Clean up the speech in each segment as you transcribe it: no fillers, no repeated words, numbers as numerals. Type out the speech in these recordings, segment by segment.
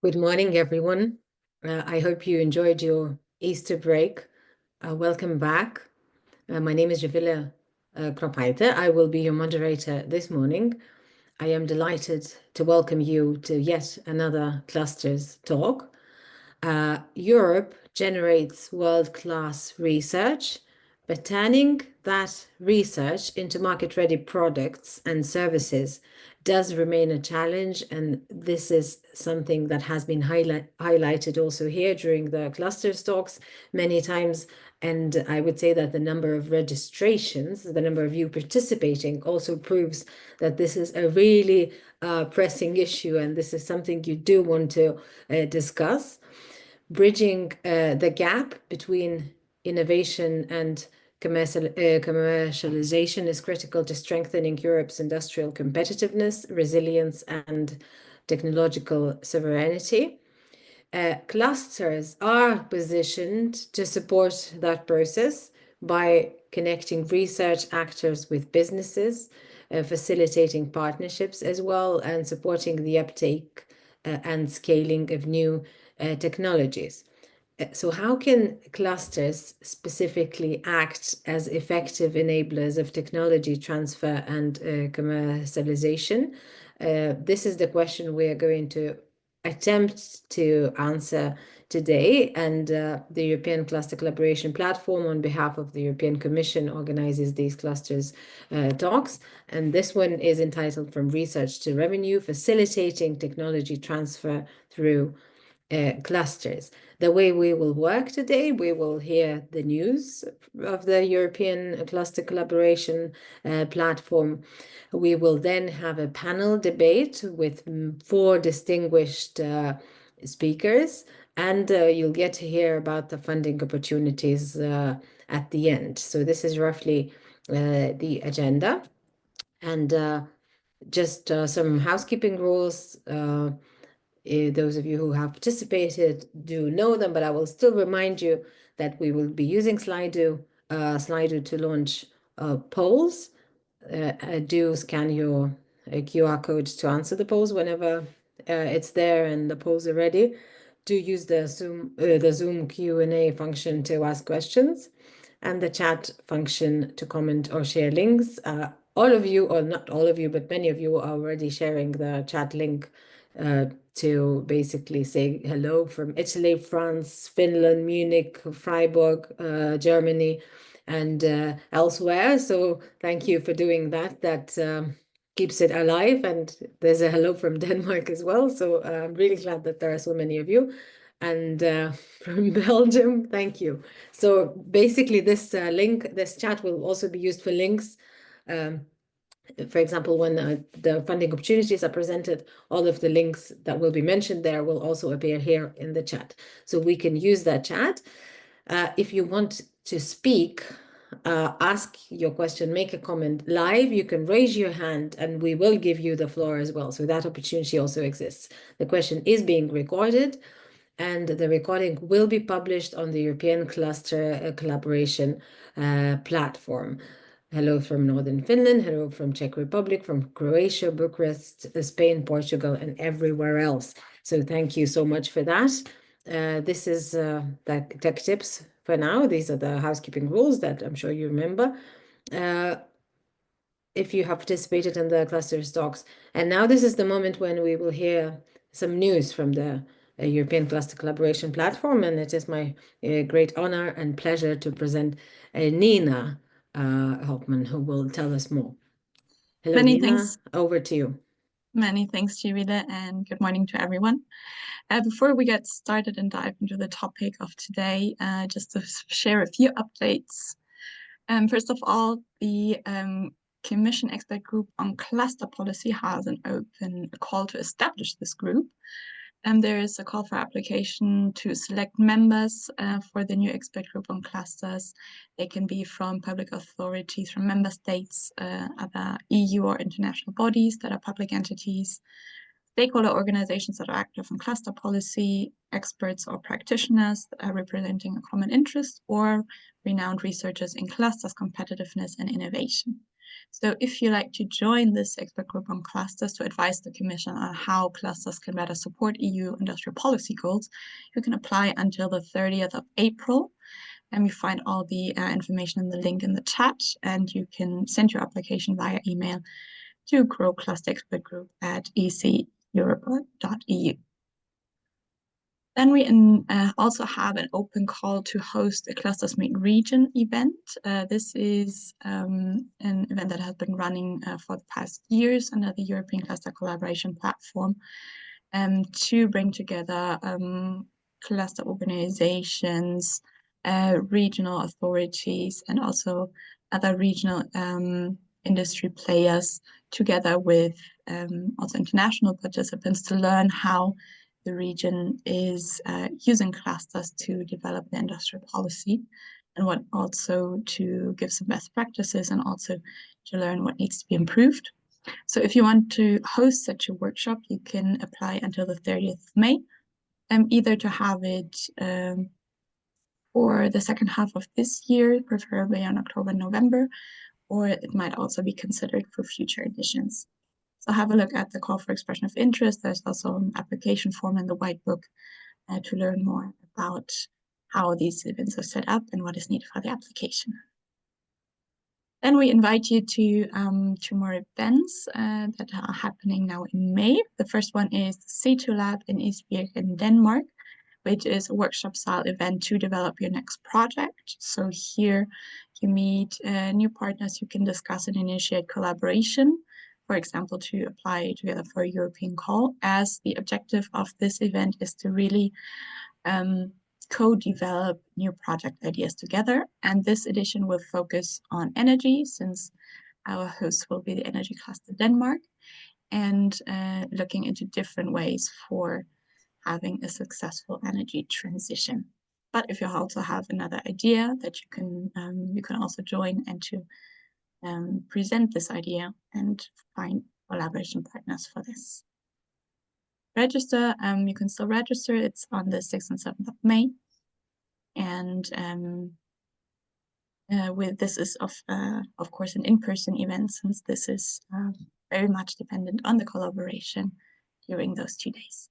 Good morning, everyone. I hope you enjoyed your Easter break. Welcome back. My name is Javilla Kropheite. I will be your moderator this morning. I am delighted to welcome you to yet another Clusters talk. Europe generates world-class research, but turning that research into market-ready products and services does remain a challenge, and this is something that has been highlighted also here during the clusters talks many times. And I would say that the number of registrations, the number of you participating, also proves that this is a really pressing issue, and this is something you do want to discuss. Bridging the gap between innovation and commercialization is critical to strengthening Europe's industrial competitiveness, resilience, and technological sovereignty. Clusters are positioned to support that process by connecting research actors with businesses, facilitating partnerships as well, and supporting the uptake and scaling of new technologies. So how can clusters specifically act as effective enablers of technology transfer and commercialization? This is the question we are going to attempt to answer today. And the European Cluster Collaboration Platform, on behalf of the European Commission, organizes these clusters talks. And this one is entitled From Research to Revenue, Facilitating Technology Transfer Through Clusters. The way we will work today, we will hear the news of the European Cluster Collaboration Platform. We will then have a panel debate with 4 distinguished speakers, and you'll get to hear about the funding opportunities at the end. So this is roughly the agenda. And just some housekeeping rules. Those of you who have participated do know them, but I will still remind you that we will be using Slido to launch polls. Do scan your QR code to answer the polls whenever it's there and the polls are ready. Do use the Zoom Q&A function to ask questions, and the chat function to comment or share links. All of you, or not all of you, but many of you are already sharing the chat link to basically say hello from Italy, France, Finland, Munich, Freiburg, Germany, and elsewhere. So thank you for doing that. That keeps it alive. And there's a hello from Denmark as well. So I'm really glad that there are so many of you. And from Belgium, thank you. So basically this this chat will also be used for links. For example, when the funding opportunities are presented, all of the links that will be mentioned there will also appear here in the chat. So we can use that chat. If you want to speak, ask your question, make a comment live, you can raise your hand and we will give you the floor as well. So that opportunity also exists. The question is being recorded, and the recording will be published on the European Cluster Collaboration Platform. Hello from Northern Finland, hello from Czech Republic, from Croatia, Bucharest, Spain, Portugal, and everywhere else. So thank you so much for that. This is the tech tips for now. These are the housekeeping rules that I'm sure you remember. If you have participated in the cluster talks. And now this is the moment when we will hear some news from the European Cluster Collaboration Platform. And it is my great honor and pleasure to present Nina Hoffman, who will tell us more. Hello, Many Nina. thanks. Over to you. Many thanks, Javilla, and good morning to everyone. Before we get started and dive into the topic of today, just to share a few updates. First of all, the Commission Expert Group on Cluster Policy has an open call to establish this group. There is a call for application to select members for the new expert group on clusters. They can be from public authorities, from member states, other EU or international bodies that are public entities, stakeholder organizations that are active in cluster policy, experts or practitioners that are representing a common interest, or renowned researchers in clusters, competitiveness, and innovation. So if you like to join this expert group on clusters to advise the Commission on how clusters can better support EU industrial policy goals, you can apply until the 30th of April. And you find all the information in the link in the chat, and you can send your application via email to growclusterexpertgroup@eceurope.eu. Then we also have an open call to host a Clusters Meet Region event. This is an event that has been running for the past years under the European Cluster Collaboration Platform to bring together cluster organizations, regional authorities, and also other regional industry players together with also international participants to learn how the region is using clusters to develop the industrial policy, and what also to give some best practices and also to learn what needs to be improved. So if you want to host such a workshop, you can apply until the 30th of May, either to have it for the second half of this year, preferably in October, November, or it might also be considered for future editions. So have a look at the call for expression of interest. There's also an application form in the white book to learn more about how these events are set up and what is needed for the application. Then we invite you to two more events that are happening now in May. The first one is the C2 Lab in Esbjerg in Denmark, which is a workshop-style event to develop your next project. So here you meet new partners, you can discuss and initiate collaboration, for example, to apply together for a European call, as the objective of this event is to really co-develop new project ideas together. And this edition will focus on energy, since our host will be the Energy Cluster Denmark, and looking into different ways for having a successful energy transition. But if you also have another idea that you can also join and to present this idea and find collaboration partners for this. Register, you can still register. It's on the 6th and 7th of May. And this is of course an in-person event, since this is very much dependent on the collaboration during those 2 days.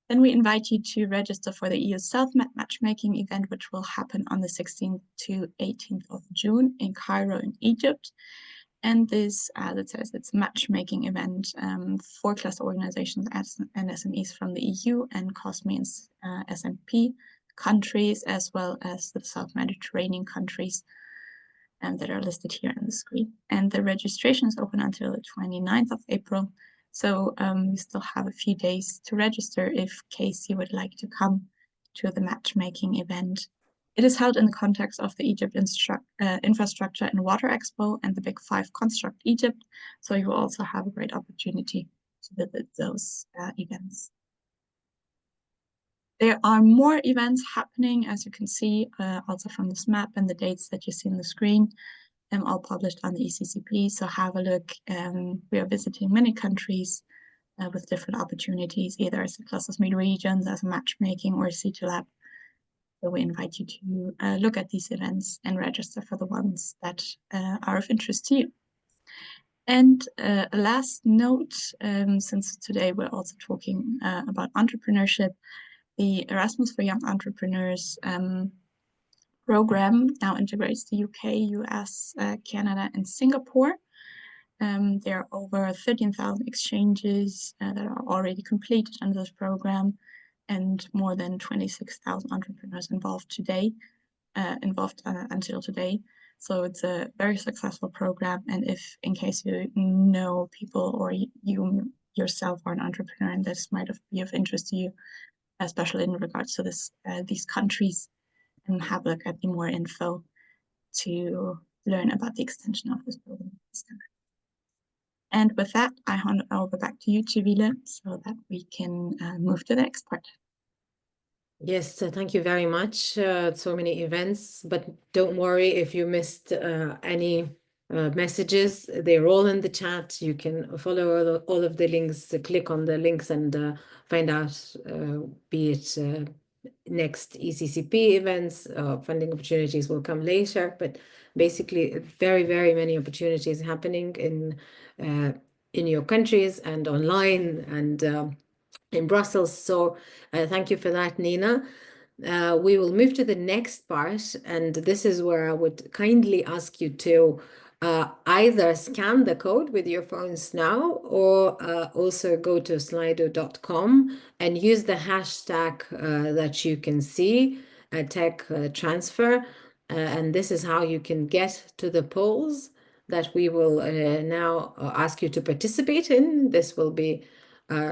Then we invite you to register for the EU Self-Met Matchmaking event, which will happen on the 16th to 18th of June in Cairo in Egypt. And this, as it says, it's a matchmaking event for cluster organizations and SMEs from the EU and COSME and SMP countries, as well as the South Mediterranean countries that are listed here on the screen. And the registration is open until the 29th of April. So you still have a few days to register in case you would like to come to the matchmaking event. It is held in the context of the Egypt Infrastructure and Water Expo and the Big Five Construct Egypt. So you will also have a great opportunity to visit those events. There are more events happening, as you can see, also from this map, and the dates that you see on the screen, all published on the ECCP. So have a look. We are visiting many countries with different opportunities, either as a Clusters Meet Regions, as a matchmaking, or a C2 Lab. So we invite you to look at these events and register for the ones that are of interest to you. And a last note, since today we're also talking about entrepreneurship, the Erasmus for Young Entrepreneurs program now integrates the UK, US, Canada, and Singapore. There are over 13,000 exchanges that are already completed under this program, and more than 26,000 entrepreneurs involved until today. So it's a very successful program. And if, in case you know people or you yourself are an entrepreneur and this might be of interest to you, especially in regards to these countries, and have a look at the more info to learn about the extension of this program. And with that, I hand it over back to you, Civile, so that we can move to the next part. Yes, thank you very much. So many events, but don't worry if you missed any messages. They're all in the chat. You can follow all of the links, click on the links and find out, be it next ECCP events. Funding opportunities will come later, but basically very, very many opportunities happening in your countries and online and in Brussels. So thank you for that, Nina. We will move to the next part, and this is where I would kindly ask you to either scan the code with your phones now or also go to slido.com and use the hashtag that you can see, tech transfer. And this is how you can get to the polls that we will now ask you to participate in. This will be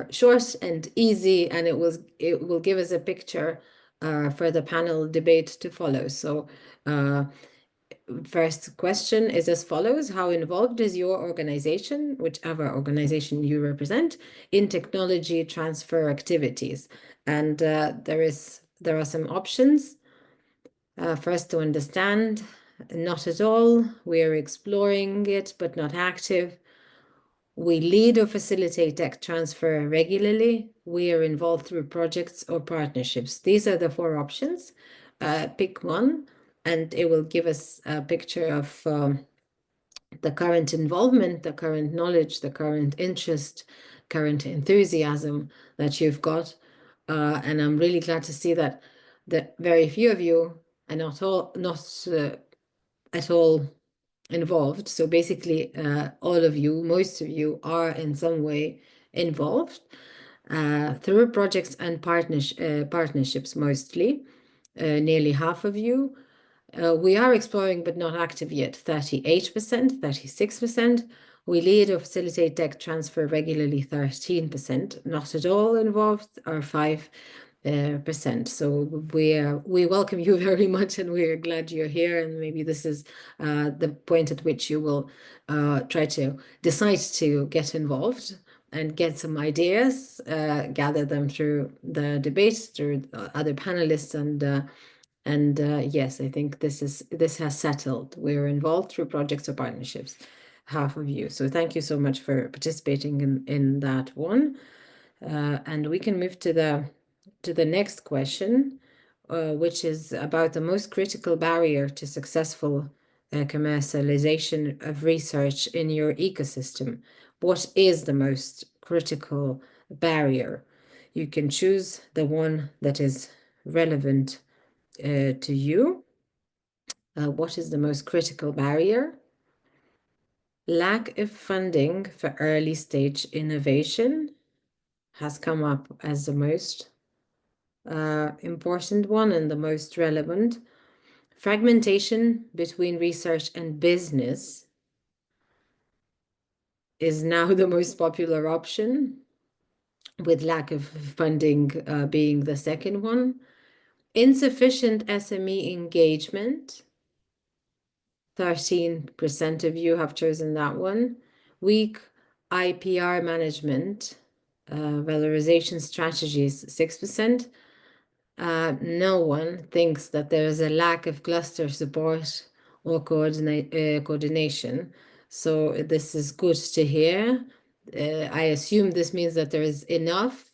short and easy, and it will give us a picture for the panel debate to follow. So first question is as follows: how involved is your organization, whichever organization you represent, in technology transfer activities? And there are some options. First, to understand, not at all. We are exploring it, but not active. We lead or facilitate tech transfer regularly. We are involved through projects or partnerships. These are the four options. Pick one, and it will give us a picture of the current involvement, the current knowledge, the current interest, current enthusiasm that you've got. And I'm really glad to see that very few of you are not at all involved. So basically, all of you, most of you are in some way involved through projects and partnerships mostly. Nearly half of you. We are exploring but not active yet, 38%, 36%. We lead or facilitate tech transfer regularly, 13%. Not at all involved are 5%. So we welcome you very much, and we are glad you're here. And maybe this is the point at which you will try to decide to get involved and get some ideas, gather them through the debates, through other panelists, and yes, I think this has settled. We're involved through projects or partnerships, half of you. So thank you so much for participating in that one. And we can move to the next question, which is about the most critical barrier to successful commercialization of research in your ecosystem. What is the most critical barrier? You can choose the one that is relevant to you. What is the most critical barrier? Lack of funding for early stage innovation has come up as the most important one and the most relevant. Fragmentation between research and business is now the most popular option, with lack of funding being the second one. Insufficient SME engagement, 13% of you have chosen that one. Weak IPR management, valorization strategies, 6%. No one thinks that there is a lack of cluster support or coordination. So this is good to hear. I assume this means that there is enough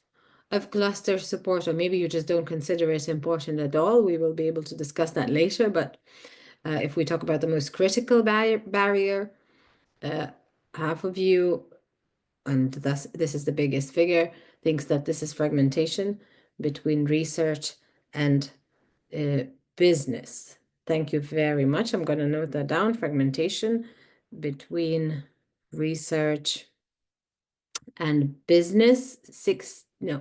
of cluster support, or maybe you just don't consider it important at all. We will be able to discuss that later, but if we talk about the most critical barrier, half of you, and this is the biggest figure, thinks that this is fragmentation between research and business. Thank you very much. I'm going to note that down. Fragmentation between research and business.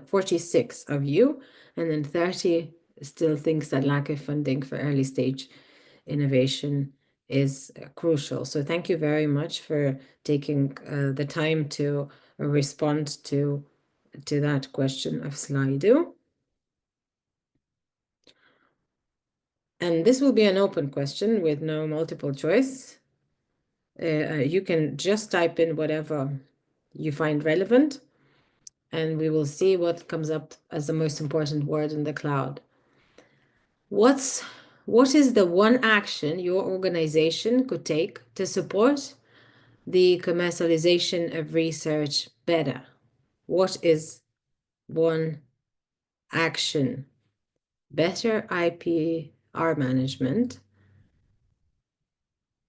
46 of you, and then 30 still thinks that lack of funding for early stage innovation is crucial. So thank you very much for taking the time to respond to that question of Slido. And this will be an open question with no multiple choice. You can just type in whatever you find relevant, and we will see what comes up as the most important word in the cloud. What is the one action your organization could take to support the commercialization of research better? What is one action better IPR management.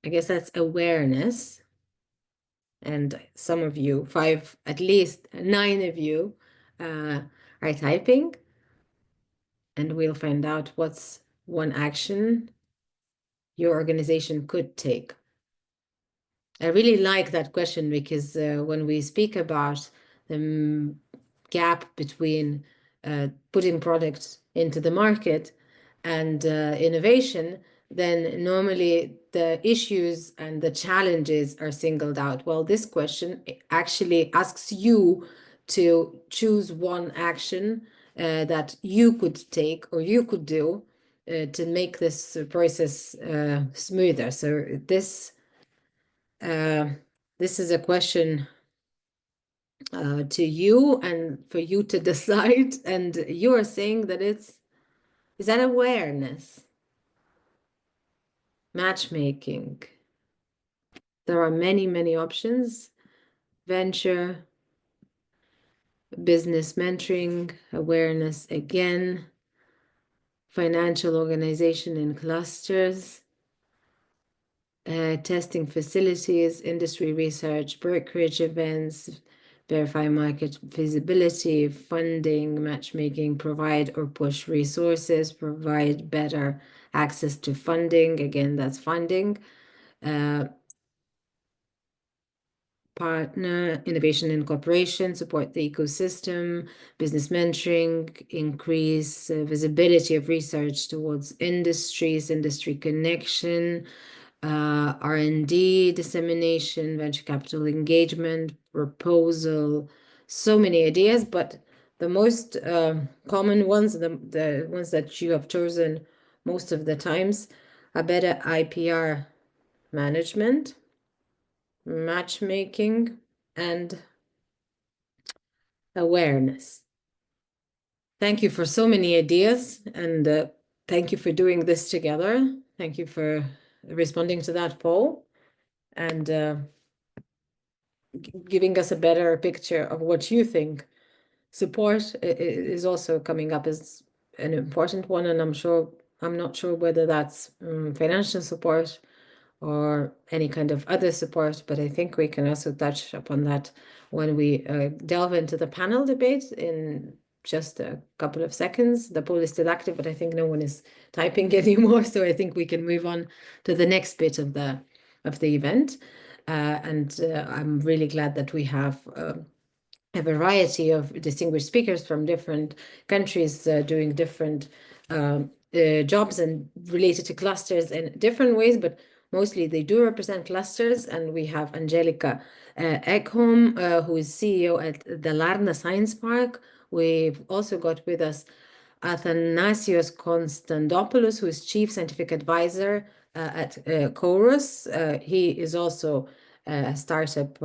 I guess that's awareness. And some of you, at least 9 of you, are typing. And we'll find out what's one action your organization could take. I really like that question because when we speak about the gap between putting products into the market and innovation, then normally the issues and the challenges are singled out. Well, this question actually asks you to choose one action that you could take or you could do to make this process smoother. So this is a question to you and for you to decide. And you are saying that is that awareness, matchmaking. There are many, many options. Venture, business mentoring, awareness again, financial organization in clusters, testing facilities, industry research, brokerage events, verify market feasibility, funding, matchmaking, provide or push resources, provide better access to funding. Again, that's funding. Partner, innovation and cooperation, support the ecosystem, business mentoring, increase visibility of research towards industries, industry connection, R&D dissemination, venture capital engagement, proposal, so many ideas, but the most common ones, the ones that you have chosen most of the times, are better IPR management, matchmaking, and awareness. Thank you for so many ideas, and thank you for doing this together. Thank you for responding to that poll and giving us a better picture of what you think. Support is also coming up as an important one, and I'm not sure whether that's financial support or any kind of other support, but I think we can also touch upon that when we delve into the panel debate in just a couple of seconds. The poll is still active, but I think no one is typing anymore, so I think we can move on to the next bit of the event. And I'm really glad that we have a variety of distinguished speakers from different countries doing different jobs and related to clusters in different ways, but mostly they do represent clusters. And we have Angelica Ekholm, who is CEO at the Larna Science Park. We've also got with us Athanasios Konstantopoulos, who is Chief Scientific Advisor at Chorus. He is also a startup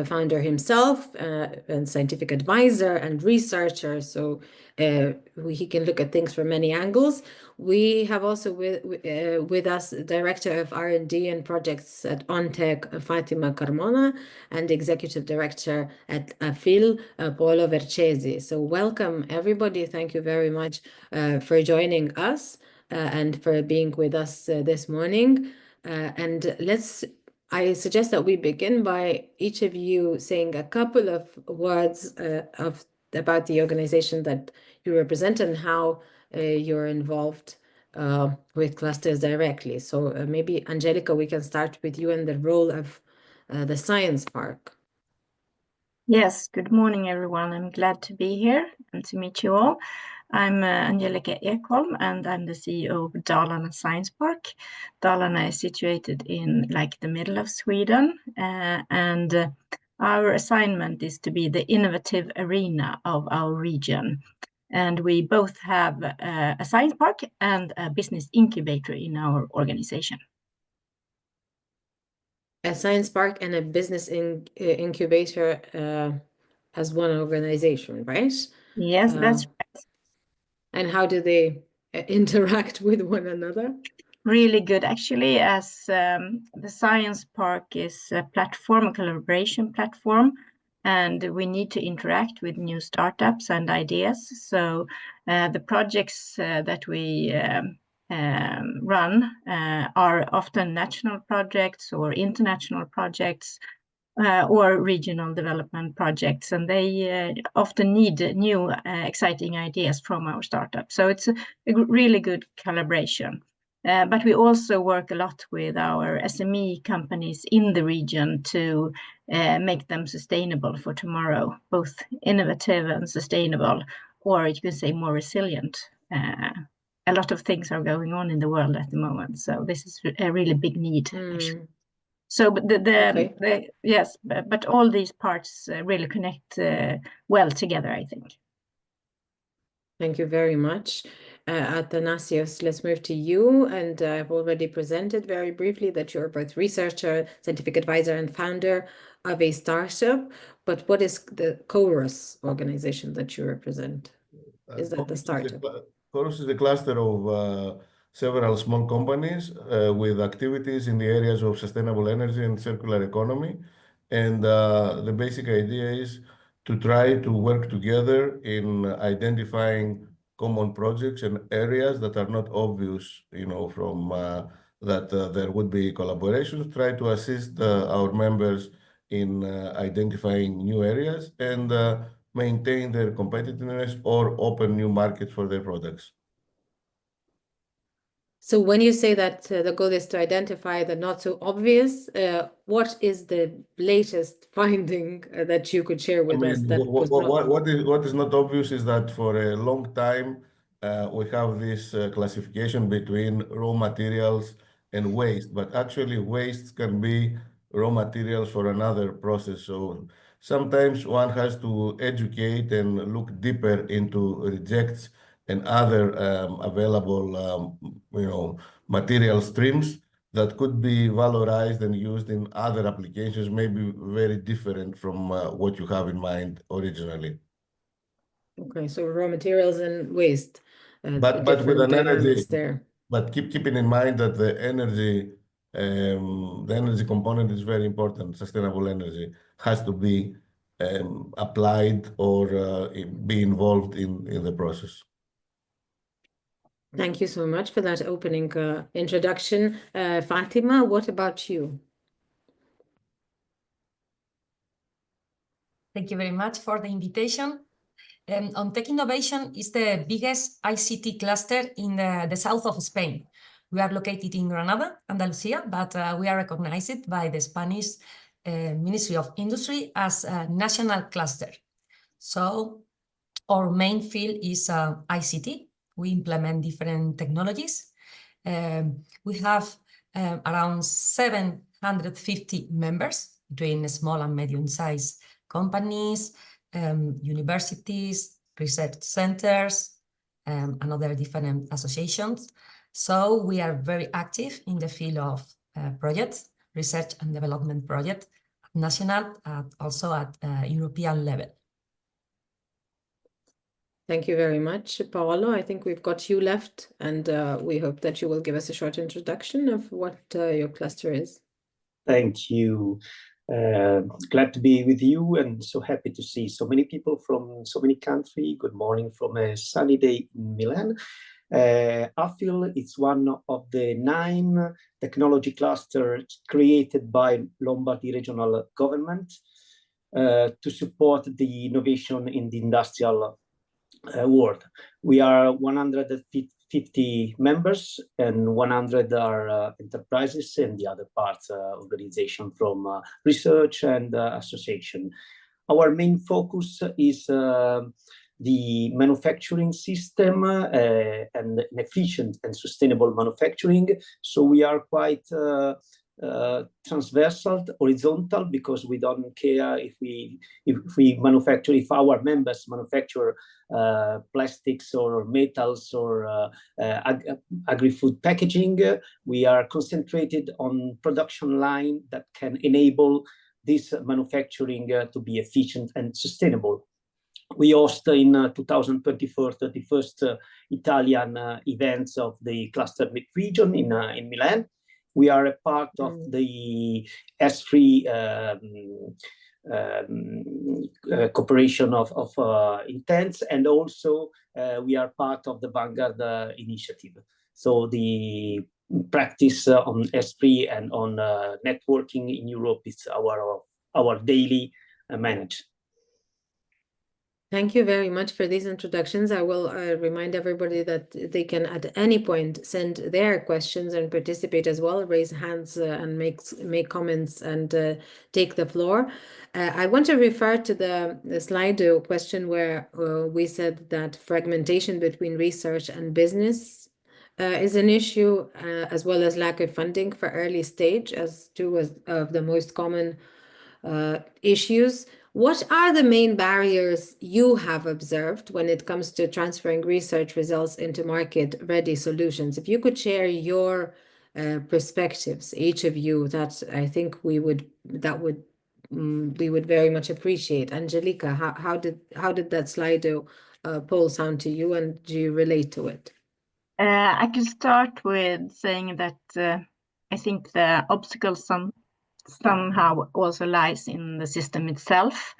founder himself and scientific advisor and researcher, so he can look at things from many angles. We have also with us Director of R&D and Projects at OnTech, Fatima Carmona, and Executive Director at AFIL, Paolo Vercesi. So welcome everybody. Thank you very much for joining us and for being with us this morning. And I suggest that we begin by each of you saying a couple of words about the organization that you represent and how you're involved with clusters directly. So maybe, Angelica, we can start with you and the role of the Science Park. Yes, good morning, everyone. I'm glad to be here and to meet you all. I'm Angelica Ekholm, and I'm the CEO of Dalarna Science Park. Dalarna is situated in the middle of Sweden, and our assignment is to be the innovative arena of our region. And we both have a science park and a business incubator in our organization. A science park and a business incubator as one organization, right? Yes, that's right. And how do they interact with one another? Really good, actually, as the Science Park is a platform, a collaboration platform and we need to interact with new startups and ideas. So the projects that we run are often national projects or international projects or regional development projects, and they often need new exciting ideas from our startups. So it's a really good collaboration. But we also work a lot with our SME companies in the region to make them sustainable for tomorrow, both innovative and sustainable, or you could say more resilient. A lot of things are going on in the world at the moment, so this is a really big need. So yes, but all these parts really connect well together, I think. Thank you very much. Athanasios, let's move to you. And I've already presented very briefly that you're both researcher, scientific advisor, and founder of a startup. But what is the Chorus organization that you represent? Is that the startup? Chorus is a cluster of several small companies with activities in the areas of sustainable energy and circular economy. And the basic idea is to try to work together in identifying common projects and areas that are not obvious, from that there would be collaborations, try to assist our members in identifying new areas and maintain their competitiveness or open new markets for their products. So when you say that the goal is to identify the not so obvious, what is the latest finding that you could share with us? That what is not obvious is that for a long time we have this classification between raw materials and waste, but actually waste can be raw materials for another process. So sometimes one has to educate and look deeper into rejects and other available, material streams that could be valorized and used in other applications, maybe very different from what you have in mind originally. Okay, so raw materials and waste, but with an energy there. But keeping in mind that the energy component is very important. Sustainable energy has to be applied or be involved in the process. Thank you so much for that opening introduction. Fatima, what about you? Thank you very much for the invitation. Tech Innovation is the biggest ICT cluster in the south of Spain. We are located in Granada, Andalusia, but we are recognized by the Spanish Ministry of Industry as a national cluster. So our main field is ICT. We implement different technologies. We have around 750 members between small and medium-sized companies, universities, research centers, and other different associations. So we are very active in the field of projects, research and development projects, national, also at European level. Thank you very much, Paolo. I think we've got you left, and we hope that you will give us a short introduction of what your cluster is. Thank you. Glad to be with you and so happy to see so many people from so many countries. Good morning from a sunny day in Milan. I feel it's one of the 9 technology clusters created by Lombardy regional government to support the innovation in the industrial world. We are 150 members and 100 are enterprises and the other parts organization from research and association. Our main focus is the manufacturing system and an efficient and sustainable manufacturing. So we are quite transversal, horizontal, because we don't care if our members manufacture plastics or metals or agri-food packaging. We are concentrated on production line that can enable this manufacturing to be efficient and sustainable. We host in 2024 31st Italian events of the cluster region in Milan. We are a part of the S3 cooperation of intents, and also we are part of the Vanguard initiative. So the practice on S3 and on networking in Europe is our daily manage. Thank you very much for these introductions. I will remind everybody that they can at any point send their questions and participate as well, raise hands and make comments and take the floor. I want to refer to the Slido question where we said that fragmentation between research and business is an issue, as well as lack of funding for early stage as two of the most common issues. What are the main barriers you have observed when it comes to transferring research results into market-ready solutions? If you could share your perspectives, each of you, that I think we would very much appreciate. Angelica, how did that Slido poll sound to you, and do you relate to it? I can start with saying that I think the obstacle somehow also lies in the system itself,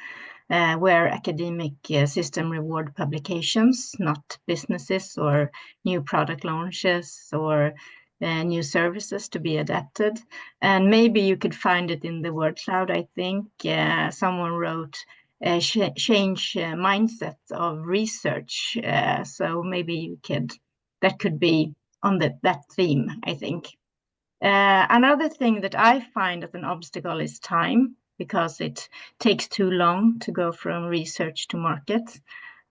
where academic system reward publications, not businesses or new product launches or new services to be adapted. And maybe you could find it in the word cloud. I think someone wrote change mindset of research. So maybe that could be on that theme, I think. Another thing that I find as an obstacle is time, because it takes too long to go from research to market,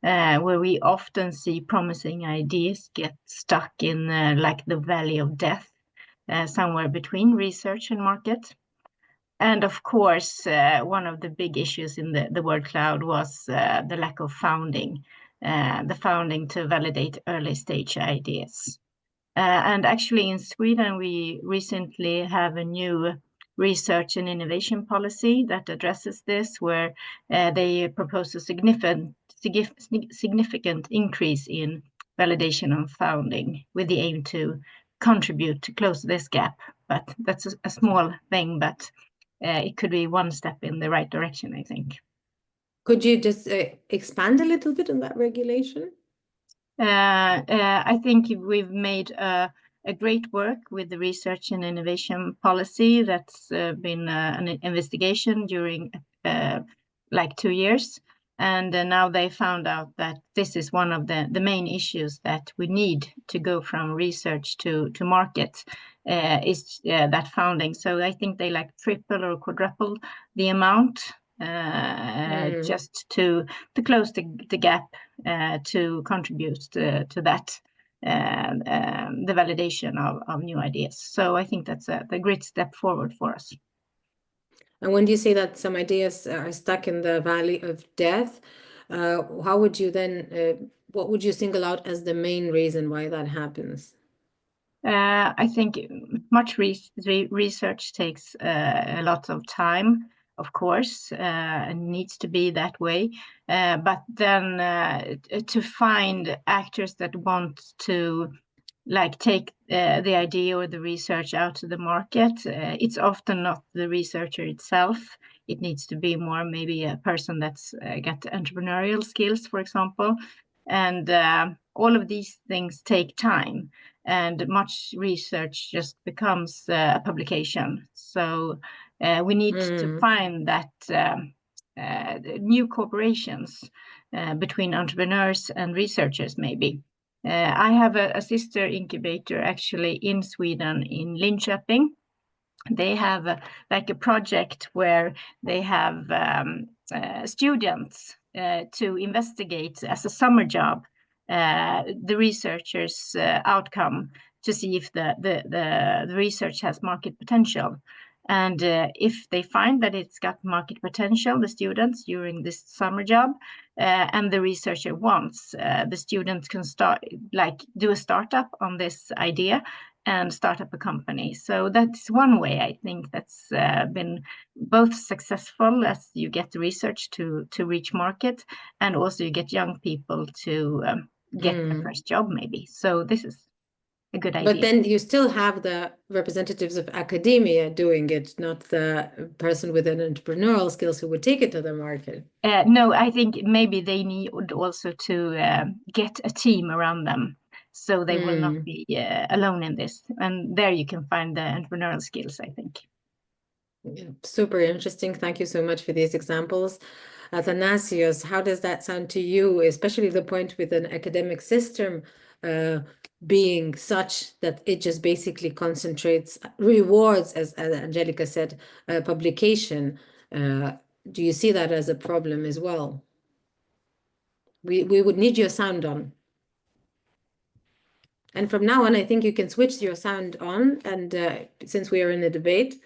where we often see promising ideas get stuck in like the valley of death, somewhere between research and market. And of course, one of the big issues in the word cloud was the lack of funding, the funding to validate early stage ideas. And actually in Sweden, we recently have a new research and innovation policy that addresses this, where they propose a significant increase in validation and funding with the aim to contribute to close this gap. But that's a small thing, but it could be one step in the right direction, I think. Could you just expand a little bit on that regulation? I think we've made a great work with the research and innovation policy. That's been an investigation during like 2 years. And now they found out that this is one of the main issues that we need to go from research to market, is that funding. So I think they like triple or quadruple the amount just to close the gap, to contribute to that, the validation of new ideas. So I think that's a great step forward for us. And when you say that some ideas are stuck in the valley of death, how would you then, what would you single out as the main reason why that happens? I think much research takes a lot of time, of course, and needs to be that way. But then to find actors that want to like take the idea or the research out to the market, it's often not the researcher itself. It needs to be more maybe a person that's got entrepreneurial skills, for example. And all of these things take time, and much research just becomes a publication. So we need to find that new cooperations between entrepreneurs and researchers, maybe. I have a sister incubator actually in Sweden, in Linköping. They have like a project where they have students to investigate as a summer job the researchers' outcome, to see if the research has market potential. And if they find that it's got market potential, the students, during this summer job, and the researcher wants, the students can do a startup on this idea and start up a company. So that's one way I think that's been both successful, as you get the research to reach market, and also you get young people to get their first job maybe. So this is a good idea. But then you still have the representatives of academia doing it, not the person with an entrepreneurial skills who would take it to the market. No, I think maybe they need also to get a team around them, so they will not be alone in this. And there you can find the entrepreneurial skills, I think. Yeah, super interesting. Thank you so much for these examples. Athanasios, how does that sound to you, especially the point with an academic system being such that it just basically concentrates, rewards, as Angelica said, publication. Do you see that as a problem as well? We would need your sound on. And from now on, I think you can switch your sound on. And since we are in a debate,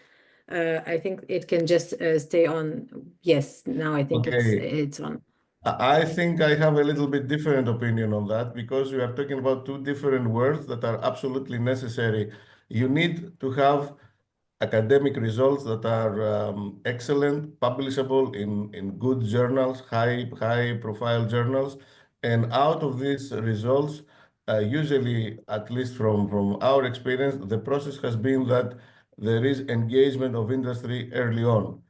I think it can just stay on. Yes, now I think it's on. I think I have a little bit different opinion on that, because we are talking about two different words that are absolutely necessary. You need to have academic results that are excellent, publishable in good journals, high profile journals. And out of these results, usually, at least from our experience, the process has been that there is engagement of industry early on.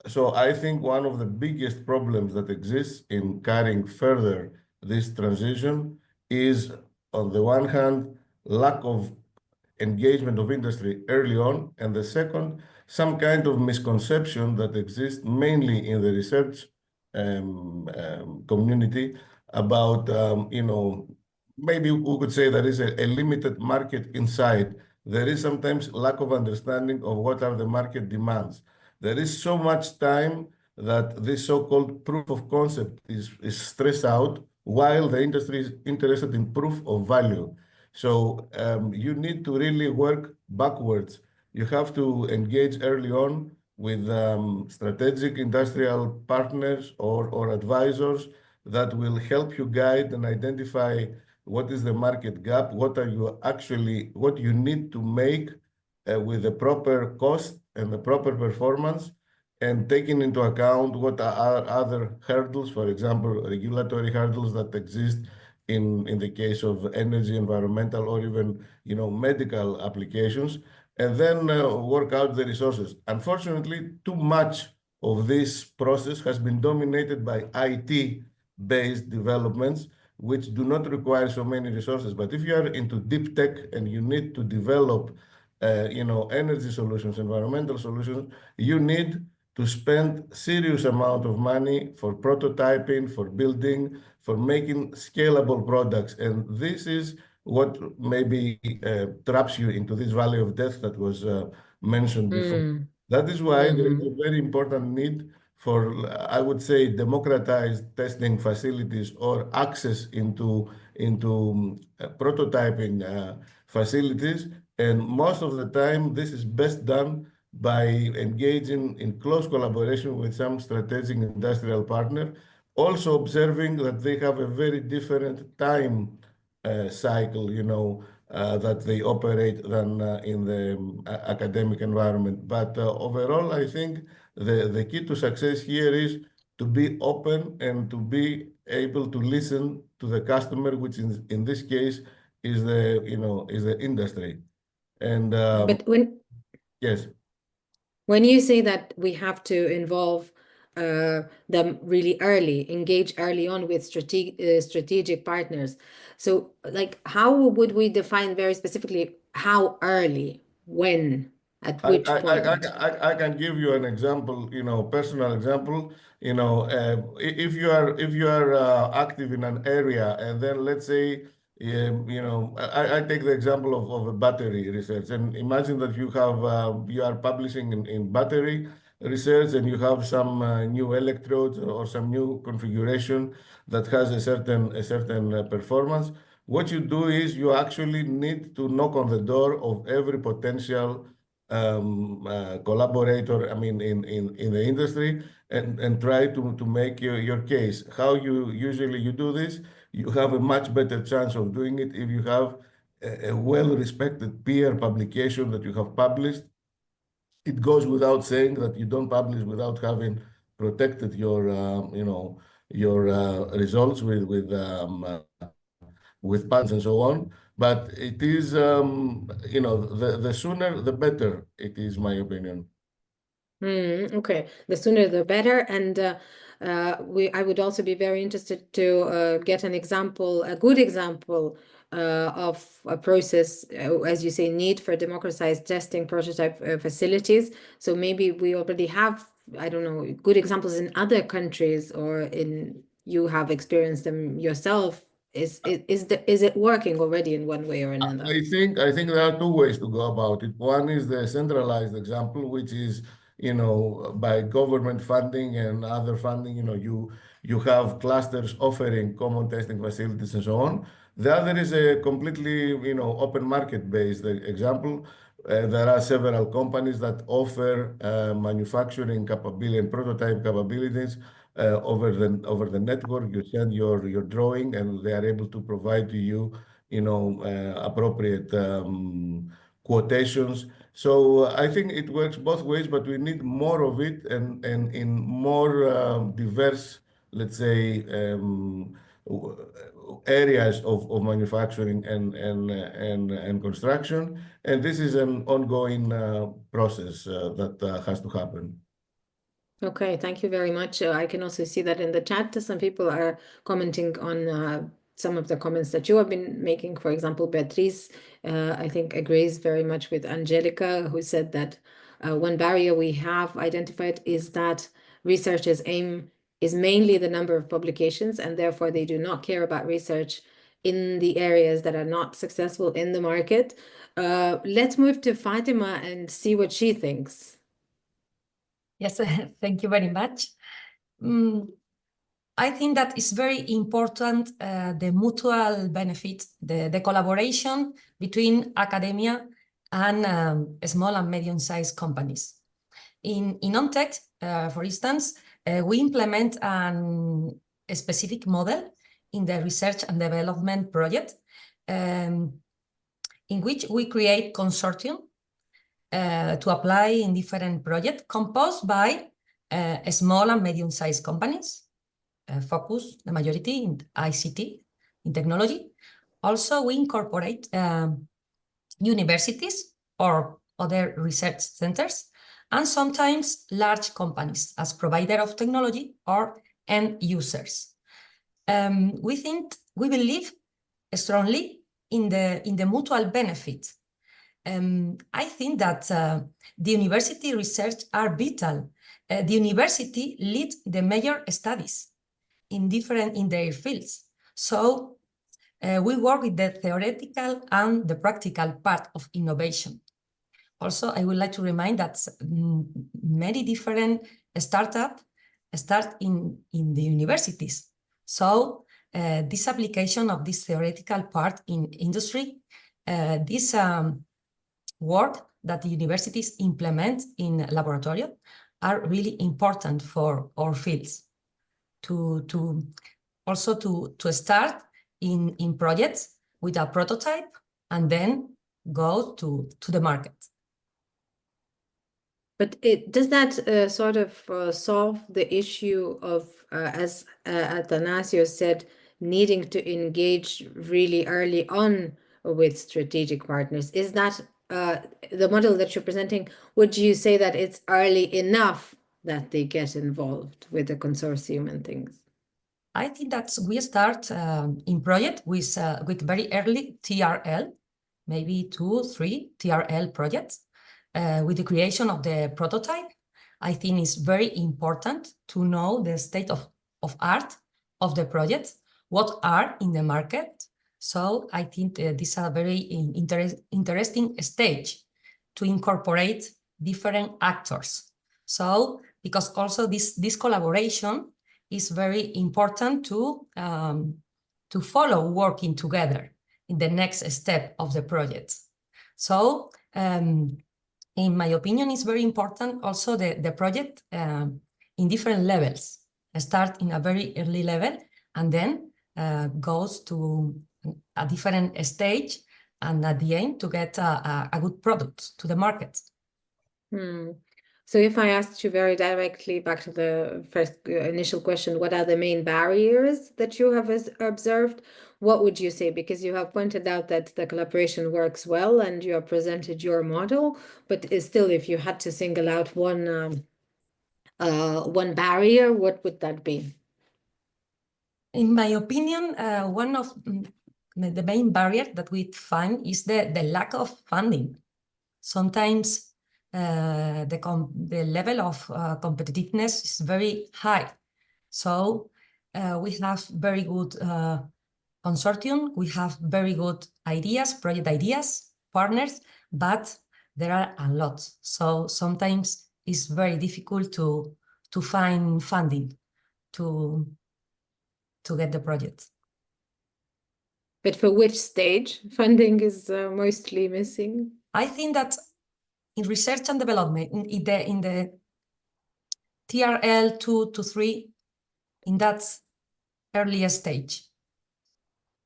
So I think one of the biggest problems that exists in carrying further this transition is, on the one hand, lack of engagement of industry early on, and the second, some kind of misconception that exists mainly in the research community about, maybe we could say there is a limited market inside. There is sometimes lack of understanding of what are the market demands. There is so much time that this so-called proof of concept is stressed out, while the industry is interested in proof of value. So you need to really work backwards. You have to engage early on with strategic industrial partners or advisors that will help you guide and identify what is the market gap, what you need to make with the proper cost and the proper performance, and taking into account what are other hurdles, for example, regulatory hurdles that exist in the case of energy, environmental, or even medical applications, and then work out the resources. Unfortunately, too much of this process has been dominated by IT-based developments, which do not require so many resources. But if you are into deep tech and you need to develop, energy solutions, environmental solutions, you need to spend serious amount of money for prototyping, for building, for making scalable products. And this is what maybe traps you into this valley of death that was mentioned before. That is why there is a very important need for, I would say, democratized testing facilities or access into prototyping facilities. And most of the time, this is best done by engaging in close collaboration with some strategic industrial partner, also observing that they have a very different time cycle, that they operate than in the academic environment. But overall, I think the key to success here is to be open and to be able to listen to the customer, which in this case is the industry. And But yes. When you say that we have to involve them really early, engage early on with strategic partners, so like how would we define very specifically how early, when, at which point? I can give you an example, personal example. If you are active in an area, and then let's say, I take the example of a battery research, and imagine that you are publishing in battery research, and you have some new electrodes or some new configuration that has a certain performance. What you do is you actually need to knock on the door of every potential collaborator, I mean, in the industry, and try to make your case. How you do this? You have a much better chance of doing it if you have a well-respected peer publication that you have published. It goes without saying that you don't publish without having protected your results with patents and so on. But it is, you know, the sooner the better, it is my opinion. Okay, the sooner the better. And I would also be very interested to get an example, a good example of a process, as you say, need for democratized testing prototype facilities. So maybe we already have, I don't know, good examples in other countries, or in you have experienced them yourself. Is it working already in one way or another? I think there are two ways to go about it. One is the centralized example, which is, you know, by government funding and other funding, you know, you have clusters offering common testing facilities and so on. The other is a completely, you know, open market based example. There are several companies that offer manufacturing capability and prototype capabilities over the network. You send your drawing, and they are able to provide to you, you know, appropriate quotations. So I think it works both ways, but we need more of it, and in more diverse, let's say, areas of manufacturing and construction. And this is an ongoing process that has to happen. Okay, thank you very much. I can also see that in the chat, some people are commenting on some of the comments that you have been making. For example, Beatriz, I think, agrees very much with Angelica, who said that one barrier we have identified is that researchers' aim is mainly the number of publications, and therefore they do not care about research in the areas that are not successful in the market. Let's move to Fatima and see what she thinks. Yes, thank you very much. I think that it's very important the mutual benefit, the collaboration between academia and small and medium-sized companies. In OnTech, for instance, we implement a specific model in the research and development project in which we create consortium to apply in different projects composed by small and medium-sized companies, focus the majority in ICT, in technology. Also, we incorporate universities or other research centers, and sometimes large companies as provider of technology or end users. We believe strongly in the mutual benefit. I think that the university research are vital. The university lead the major studies in their fields. So we work with the theoretical and the practical part of innovation. Also, I would like to remind that many different startups start in the universities. So this application of this theoretical part in industry, this work that the universities implement in laboratory are really important for our fields to start in projects with a prototype and then go to the market. But does that sort of solve the issue of, as Athanasios said, needing to engage really early on with strategic partners? Is that the model that you're presenting? Would you say that it's early enough that they get involved with the consortium and things? I think that we start in project with very early TRL, maybe 2-3 TRL projects. With the creation of the prototype, I think it's very important to know the state of art of the project, what are in the market. So I think this is a very interesting stage to incorporate different actors. So because also this collaboration is very important to follow working together in the next step of the project. So in my opinion, it's very important also the project in different levels. Start in a very early level and then goes to a different stage, and at the end to get a good product to the market. So if I asked you very directly back to the first initial question, what are the main barriers that you have observed? What would you say? Because you have pointed out that the collaboration works well and you have presented your model, but still, if you had to single out one barrier, what would that be? In my opinion, one of the main barriers that we find is the lack of funding. Sometimes the level of competitiveness is very high. So we have very good consortium, we have very good ideas, project ideas, partners, but there are a lot. So sometimes it's very difficult to find funding to get the project. But for which stage funding is mostly missing? I think that in research and development, in the TRL 2 to 3, in that earlier stage.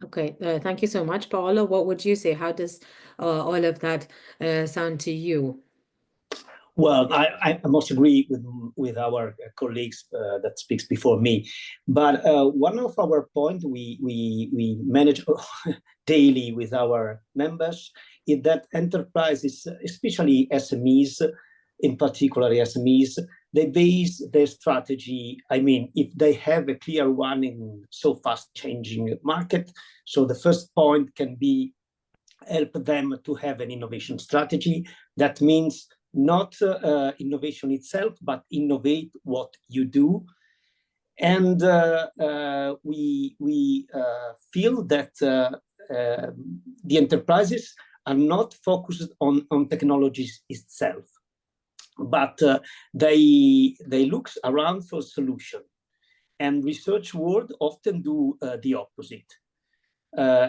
Okay, thank you so much, Paolo. What would you say? How does all of that sound to you? Well, I must agree with our colleagues that speaks before me. But one of our points we manage daily with our members is that enterprises, especially SMEs, in particular SMEs, they base their strategy, I mean, if they have a clear one in so fast changing market. So the first point can be help them to have an innovation strategy. That means not innovation itself, but innovate what you do. And we feel that the enterprises are not focused on technologies itself, but they look around for solution. And research world often do the opposite.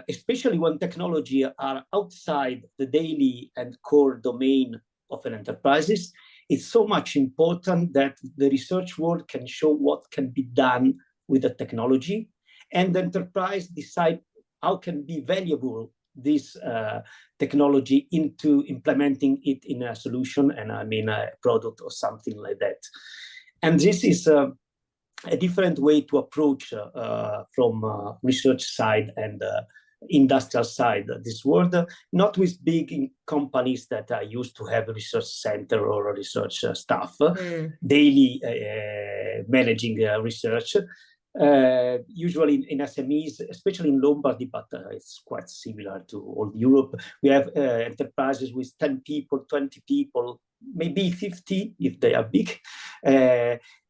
Especially when technology are outside the daily and core domain of an enterprises, it's so much important that the research world can show what can be done with the technology, and the enterprise decide how can be valuable this technology into implementing it in a solution, and I mean a product or something like that. And this is a different way to approach from research side and industrial side this world, not with big companies that are used to have a research center or a research staff daily managing research. Usually in SMEs, especially in Lombardy, but it's quite similar to all Europe, we have enterprises with 10 people, 20 people, maybe 50 if they are big.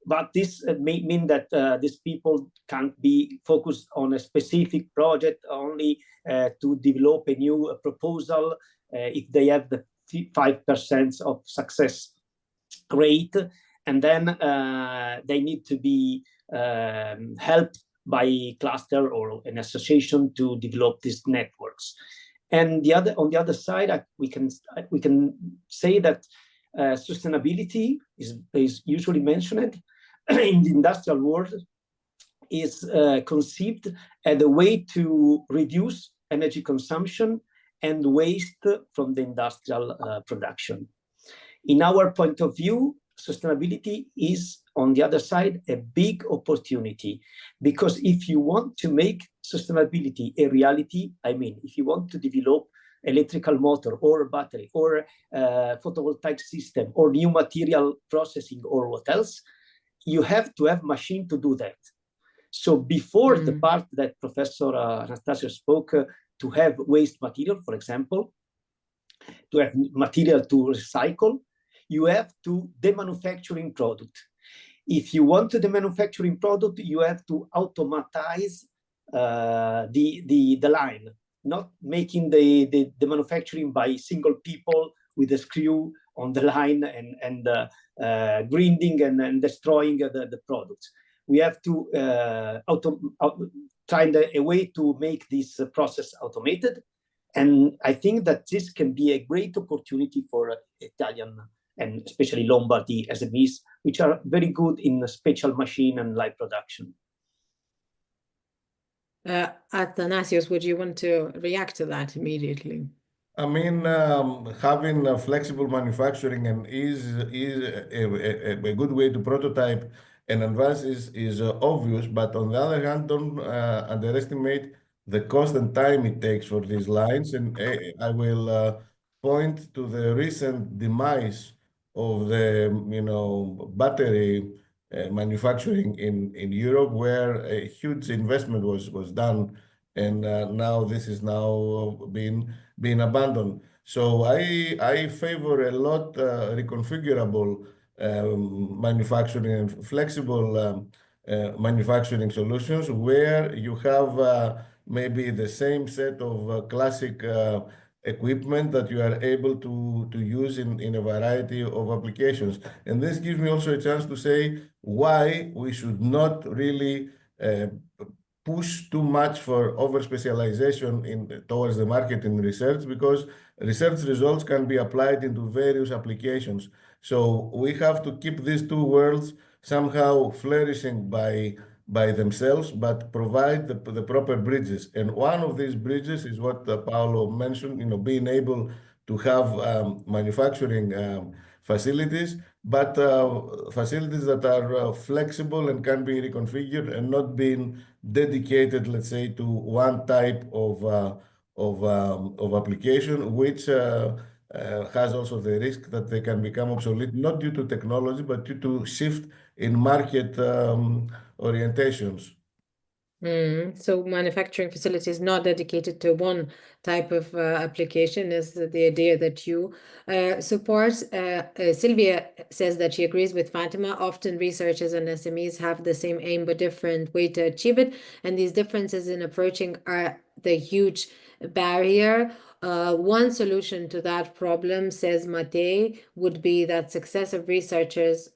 But this may mean that these people can't be focused on a specific project only to develop a new proposal if they have the 5% of success rate, and then they need to be helped by cluster or an association to develop these networks. And on the other side, we can say that sustainability is usually mentioned in the industrial world, is conceived as a way to reduce energy consumption and waste from the industrial production. In our point of view, sustainability is, on the other side, a big opportunity, because if you want to make sustainability a reality, I mean, if you want to develop electrical motor or battery or photovoltaic system or new material processing or what else, you have to have machine to do that. So before the part that Professor Anastasio spoke, to have waste material, for example, to have material to recycle, you have to demanufacturing product. If you want the manufacturing product, you have to automatize the line, not making the manufacturing by single people with a screw on the line and grinding and destroying the products. We have to find a way to make this process automated. And I think that this can be a great opportunity for Italian and especially Lombardy SMEs, which are very good in special machine and light production. Athanasios, would you want to react to that immediately? I mean, having flexible manufacturing and is a good way to prototype and advance is obvious. But on the other hand, don't underestimate the cost and time it takes for these lines. And I will point to the recent demise of the battery manufacturing in Europe, where a huge investment was done, and now this is now being abandoned. So I favor a lot reconfigurable manufacturing and flexible manufacturing solutions where you have maybe the same set of classic equipment that you are able to use in a variety of applications. And this gives me also a chance to say why we should not really push too much for over specialization towards the market in research, because research results can be applied into various applications. So we have to keep these two worlds somehow flourishing by themselves, but provide the proper bridges. And one of these bridges is what Paolo mentioned, being able to have manufacturing facilities, but facilities that are flexible and can be reconfigured and not being dedicated, let's say, to one type of application, which has also the risk that they can become obsolete, not due to technology, but due to shift in market orientations. So manufacturing facilities not dedicated to one type of application is the idea that you support. Sylvia says that she agrees with Fatima. Often researchers and SMEs have the same aim but different way to achieve it, and these differences in approaching are the huge barrier. One solution to that problem, says Mate, would be that success of researchers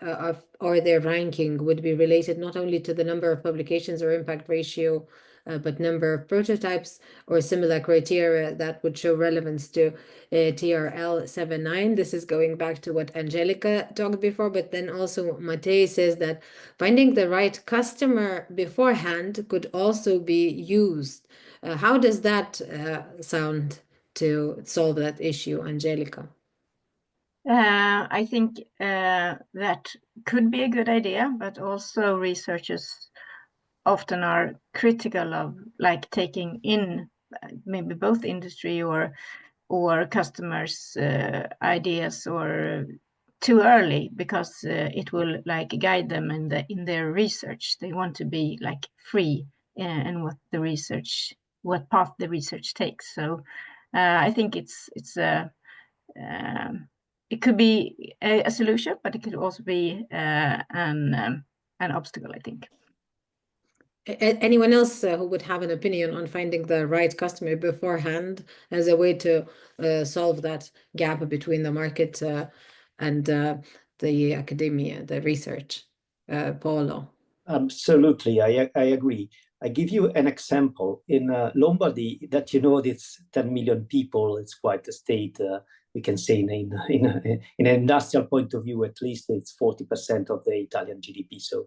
or their ranking would be related not only to the number of publications or impact ratio, but number of prototypes or similar criteria that would show relevance to TRL 79. This is going back to what Angelica talked before, but then also Mate says that finding the right customer beforehand could also be used. How does that sound to solve that issue, Angelica? I think that could be a good idea, but also researchers often are critical of taking in maybe both industry or customers' ideas or too early, because it will guide them in their research. They want to be free in what path the research takes. So I think it could be a solution, but it could also be an obstacle, I think. Anyone else who would have an opinion on finding the right customer beforehand as a way to solve that gap between the market and the academia, the research? Paolo? Absolutely, I agree. I give you an example. In Lombardy, that it's 10 million people, it's quite a state. We can say in an industrial point of view, at least it's 40% of the Italian GDP. So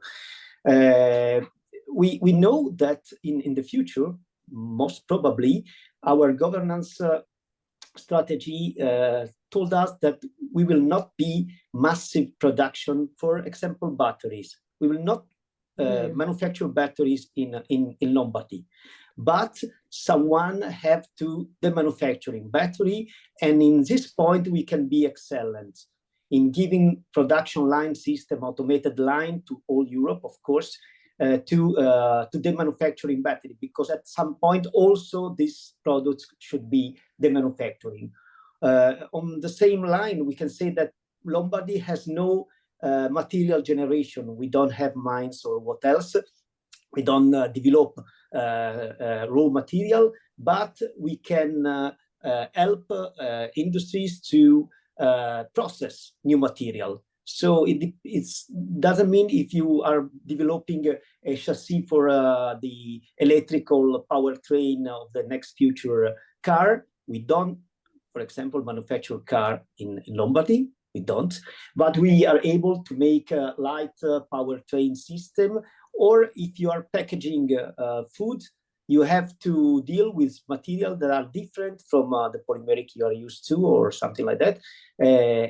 we know that in the future, most probably, our governance strategy told us that we will not be massive production, for example, batteries. We will not manufacture batteries in Lombardy, but someone have to the manufacturing battery, and in this point we can be excellent in giving production line system, automated line to all Europe, of course, to the manufacturing battery, because at some point also these products should be the manufacturing. On the same line, we can say that Lombardy has no material generation. We don't have mines or what else. We don't develop raw material, but we can help industries to process new material. So it doesn't mean if you are developing a chassis for the electrical powertrain of the next future car, we don't, for example, manufacture car in Lombardy. We don't, but we are able to make a light powertrain system. Or if you are packaging food, you have to deal with materials that are different from the polymeric you are used to or something like that.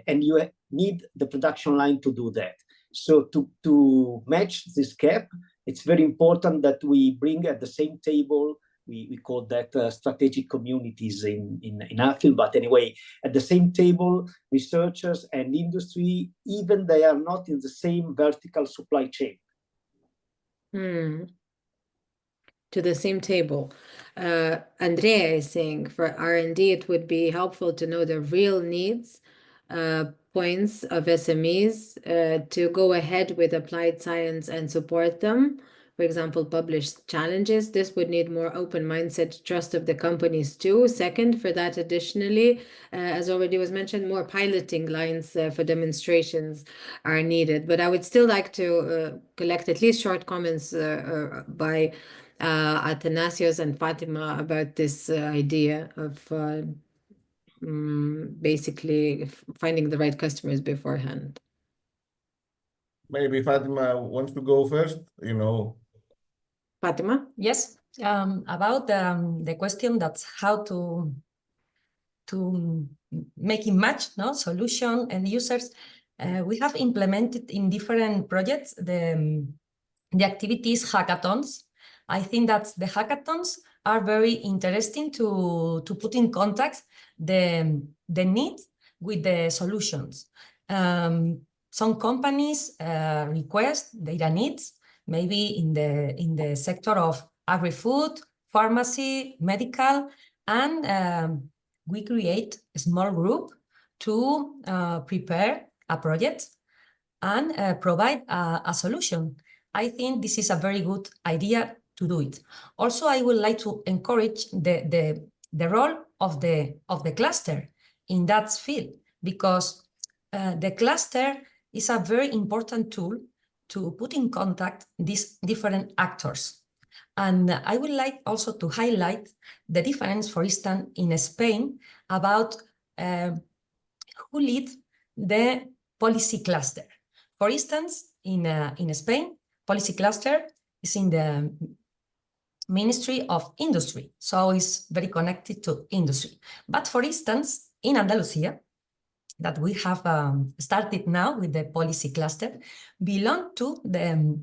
And you need the production line to do that. So to match this gap, it's very important that we bring at the same table, we call that strategic communities in our field. But anyway, at the same table, researchers and industry, even they are not in the same vertical supply chain. To the same table. Andrea is saying for R&D, it would be helpful to know the real needs, points of SMEs to go ahead with applied science and support them. For example, publish challenges. This would need more open mindset, trust of the companies too. Second, for that additionally, as already was mentioned, more piloting lines for demonstrations are needed. But I would still like to collect at least short comments by Athanasios and Fatima about this idea of basically finding the right customers beforehand. Maybe Fatima wants to go first, you know. Fatima? Yes, about the question that's how to make it match, no, solution and users. We have implemented in different projects the activities hackathons. I think that the hackathons are very interesting to put in contact the need with the solutions. Some companies request data needs, maybe in the sector of agri-food, pharmacy, medical, and we create a small group to prepare a project and provide a solution. I think this is a very good idea to do it. Also, I would like to encourage the role of the cluster in that field, because the cluster is a very important tool to put in contact these different actors. And I would like also to highlight the difference, for instance, in Spain, about who leads the policy cluster. For instance, in Spain, policy cluster is in the Ministry of Industry, so it's very connected to industry. But for instance, in Andalusia, that we have started now with the policy cluster, belong to the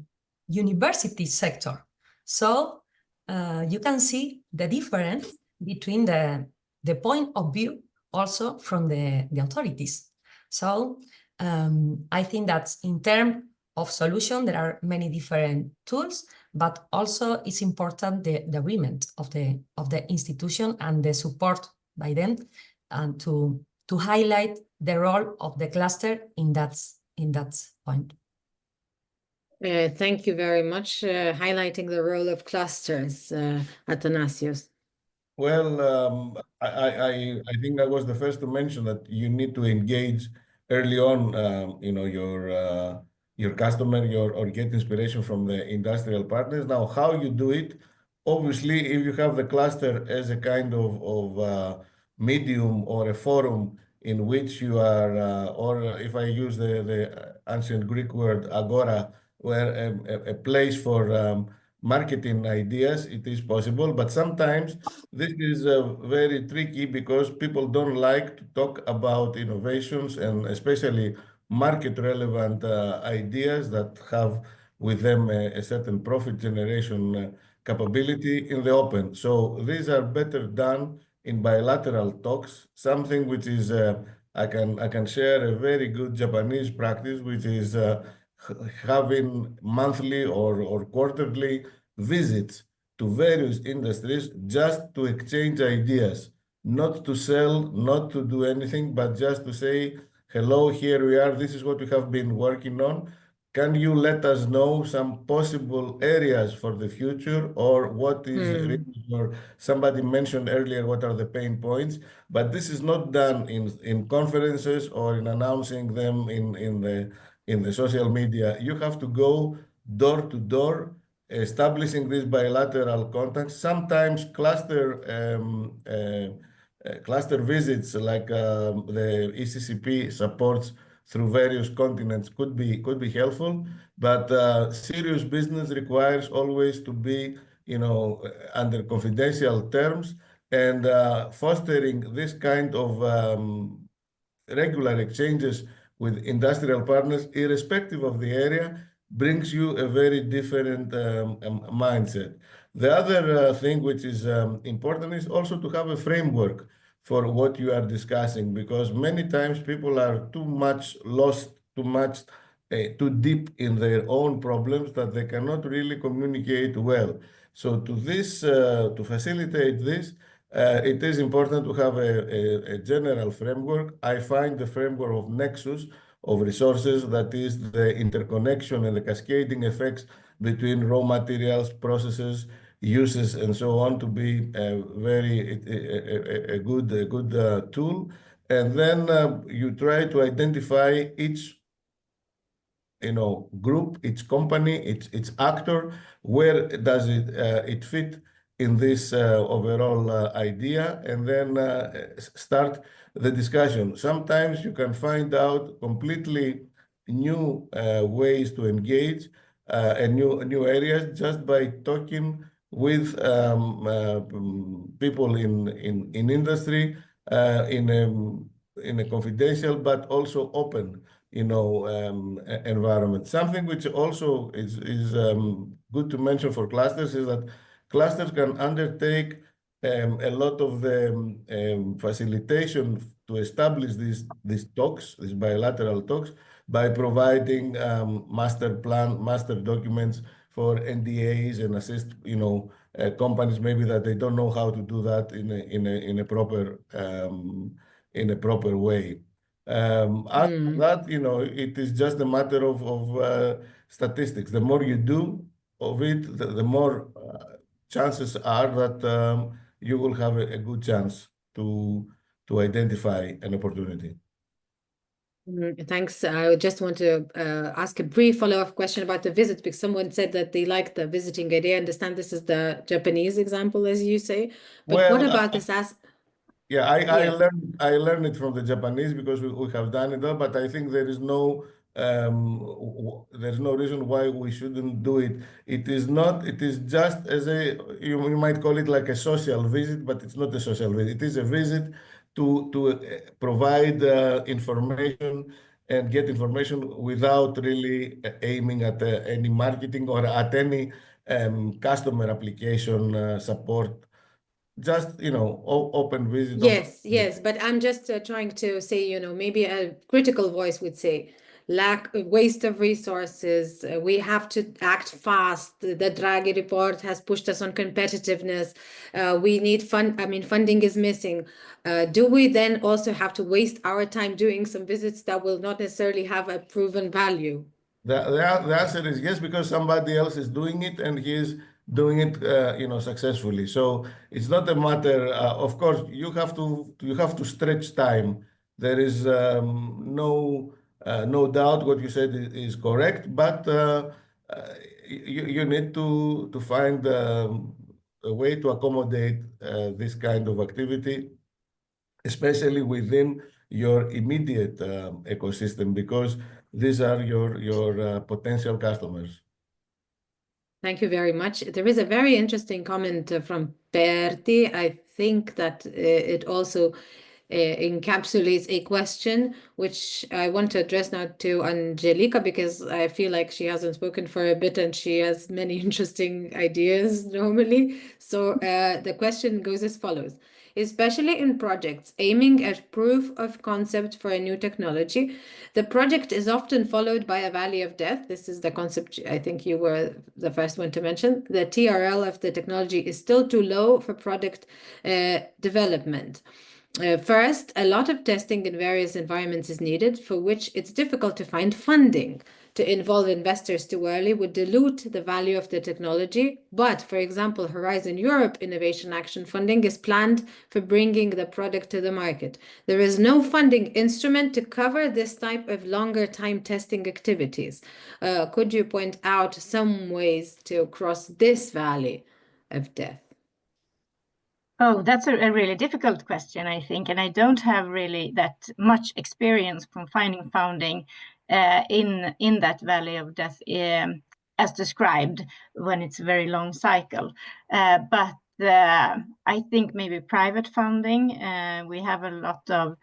university sector. So you can see the difference between the point of view also from the authorities. So I think that in terms of solution, there are many different tools, but also it's important the agreement of the institution and the support by them, and to highlight the role of the cluster in that point. Thank you very much, highlighting the role of clusters, Athanasios. Well, I think I was the first to mention that you need to engage early on, you know, your customer, or get inspiration from the industrial partners. Now, how you do it, obviously, if you have the cluster as a kind of medium or a forum in which you are, or if I use the ancient Greek word agora, where a place for marketing ideas, it is possible. But sometimes this is very tricky because people don't like to talk about innovations, and especially market relevant ideas that have with them a certain profit generation capability in the open. So these are better done in bilateral talks, something which is I can share a very good Japanese practice, which is having monthly or quarterly visits to various industries just to exchange ideas, not to sell, not to do anything, but just to say, hello, here we are, this is what we have been working on. Can you let us know some possible areas for the future, or what is, or somebody mentioned earlier, what are the pain points? But this is not done in conferences or in announcing them in the social media. You have to go door to door, establishing these bilateral contacts. Sometimes cluster visits, like the ECCP supports through various continents, could be helpful. But serious business requires always to be under confidential terms, and fostering this kind of regular exchanges with industrial partners, irrespective of the area, brings you a very different mindset. The other thing which is important is also to have a framework for what you are discussing, because many times people are too much lost, too deep in their own problems that they cannot really communicate well. So to facilitate this, it is important to have a general framework. I find the framework of Nexus of resources, that is the interconnection and the cascading effects between raw materials, processes, uses, and so on, to be a good tool. And then you try to identify each group, each company, its actor, where does it fit in this overall idea, and then start the discussion. Sometimes you can find out completely new ways to engage and new areas just by talking with people in industry in a confidential but also open environment. Something which also is good to mention for clusters is that clusters can undertake a lot of the facilitation to establish these talks, these bilateral talks, by providing master documents for NDAs, and assist companies maybe that they don't know how to do that in a proper way. After that, it is just a matter of statistics. The more you do of it, the more chances are that you will have a good chance to identify an opportunity. Thanks. I just want to ask a brief follow-up question about the visit, because someone said that they like the visiting idea. I understand this is the Japanese example, as you say. But what about this as? Yeah, I learned it from the Japanese, because we have done it all, but I think there is no reason why we shouldn't do it. It is just you might call it like a social visit, but it's not a social visit. It is a visit to provide information and get information without really aiming at any marketing or at any customer application support. Just, open visit. Yes, but I'm just trying to say, maybe a critical voice would say, waste of resources. We have to act fast. The Draghi report has pushed us on competitiveness. We need funding is missing. Do we then also have to waste our time doing some visits that will not necessarily have a proven value? The answer is yes, because somebody else is doing it, and he is doing it, successfully. So it's not a matter. Of course, you have to stretch time. There is no doubt what you said is correct, but you need to find a way to accommodate this kind of activity, especially within your immediate ecosystem, because these are your potential customers. Thank you very much. There is a very interesting comment from Perti. I think that it also encapsulates a question which I want to address now to Angelica, because I feel like she hasn't spoken for a bit and she has many interesting ideas normally. So the question goes as follows. Especially in projects aiming at proof of concept for a new technology, the project is often followed by a valley of death. This is the concept I think you were the first one to mention. The TRL of the technology is still too low for product development. First, a lot of testing in various environments is needed, for which it's difficult to find funding. To involve investors too early would dilute the value of the technology. But, for example, Horizon Europe Innovation Action funding is planned for bringing the product to the market. There is no funding instrument to cover this type of longer time testing activities. Could you point out some ways to cross this valley of death? Oh, that's a really difficult question, I think, and I don't have really that much experience from finding funding in that valley of death. as described when it's a very long cycle. But I think maybe private funding, we have a lot of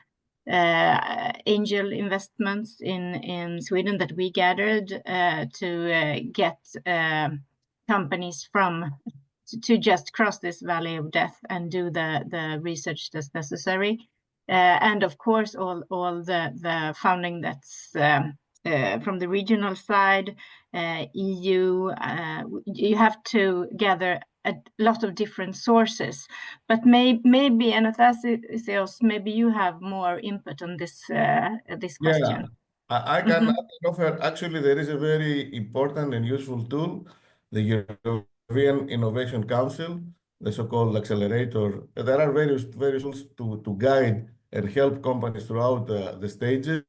angel investments in Sweden that we gathered to get companies to just cross this valley of death and do the research that's necessary. And of course, all the funding that's from the regional side, EU, you have to gather a lot of different sources. But maybe, Anastasios, maybe you have more input on this question. I can offer. Actually, there is a very important and useful tool, the European Innovation Council, the so-called accelerator. There are various tools to guide and help companies throughout the stages,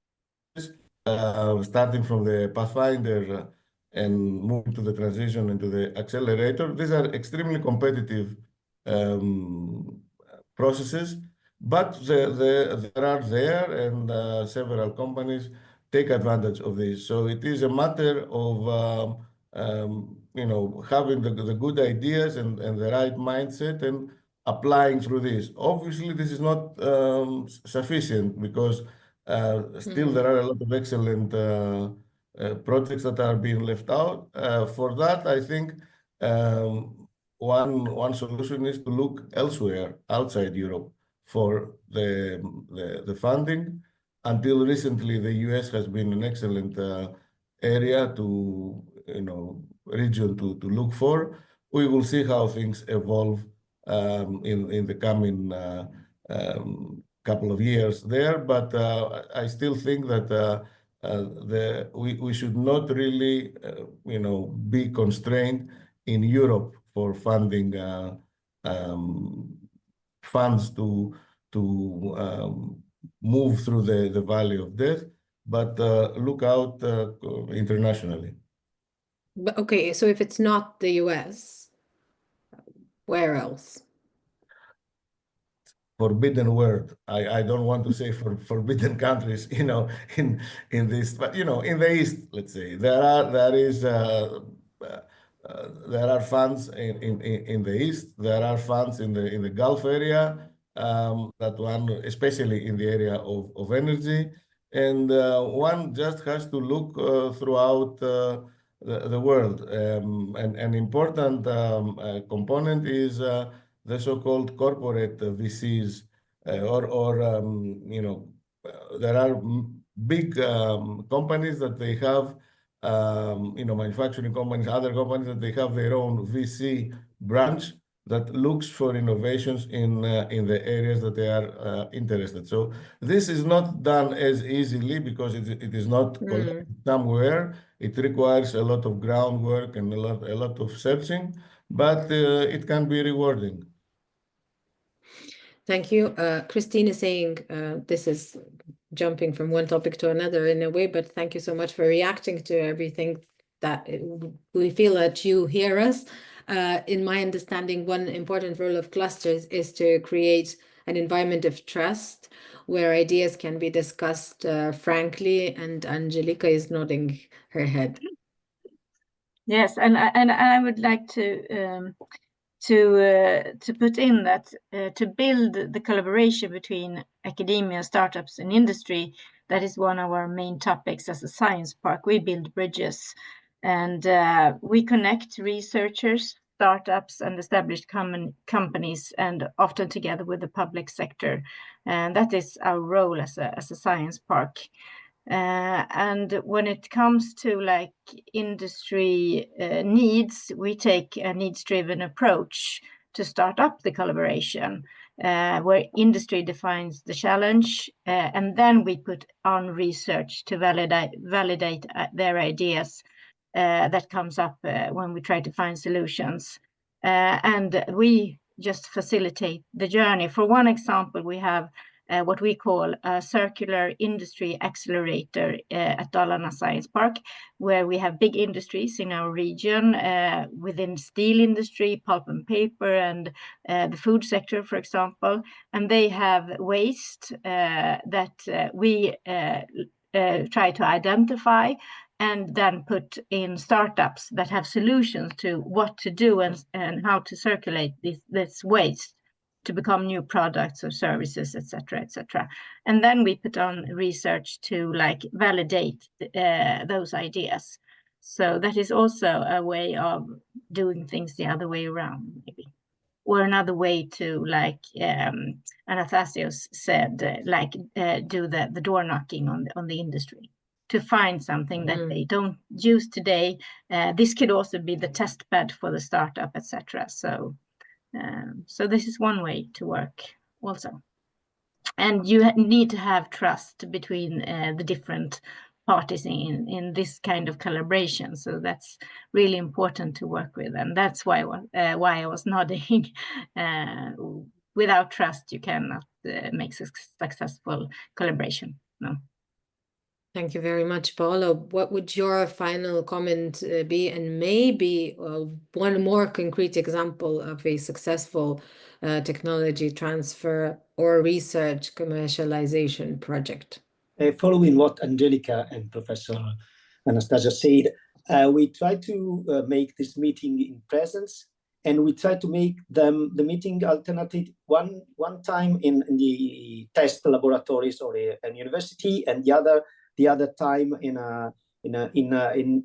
starting from the Pathfinder and moving to the transition into the accelerator. These are extremely competitive processes, but they are there, and several companies take advantage of this. So it is a matter of having the good ideas and the right mindset and applying through this. Obviously, this is not sufficient because still there are a lot of excellent projects that are being left out. For that, I think one solution is to look elsewhere outside Europe for the funding. Until recently, the US has been an excellent area region to look for. We will see how things evolve in the coming couple of years there, but I still think that we should not really be constrained in Europe for funding funds to move through the valley of death, but look out internationally. But okay, so if it's not the US, where else? Forbidden word. I don't want to say for forbidden countries, in this, but in the East, let's say there are funds in the East. There are funds in the Gulf area. That one, especially in the area of energy, and one just has to look throughout the world. An important component is the so-called corporate VCs, there are big companies that they have, manufacturing companies, other companies that they have their own VC branch that looks for innovations in the areas that they are interested. So this is not done as easily because it is not collected somewhere. It requires a lot of groundwork and a lot of searching, but it can be rewarding. Thank you. Christine is saying this is jumping from one topic to another in a way, but thank you so much for reacting to everything that we feel that you hear us. In my understanding, one important role of clusters is to create an environment of trust where ideas can be discussed frankly, and Angelica is nodding her head. Yes, and I would like to put in that to build the collaboration between academia, startups, and industry, that is one of our main topics as a science park. We build bridges, and we connect researchers, startups, and established companies, and often together with the public sector. And that is our role as a science park. And when it comes to like industry needs, we take a needs-driven approach to start up the collaboration, where industry defines the challenge, and then we put on research to validate their ideas that comes up when we try to find solutions. And we just facilitate the journey. For one example, we have what we call a circular industry accelerator at Dalarna Science Park, where we have big industries in our region within steel industry, pulp and paper, and the food sector, for example. And they have waste that we try to identify and then put in startups that have solutions to what to do and how to circulate this waste to become new products or services, etc., etc. And then we put on research to like validate those ideas. So that is also a way of doing things the other way around, maybe. Or another way to, like Anastasios said, do the door knocking on the industry to find something that they don't use today. This could also be the test bed for the startup, etc. So this is one way to work also. And you need to have trust between the different parties in this kind of collaboration. So that's really important to work with. And that's why I was nodding. Without trust, you cannot make successful collaboration. No. Thank you very much, Paolo. What would your final comment be? And maybe one more concrete example of a successful technology transfer or research commercialization project. Following what Angelica and Professor Anastasia said, we try to make this meeting in presence, and we try to make the meeting alternative one time in the test laboratories or an university, and the other time in an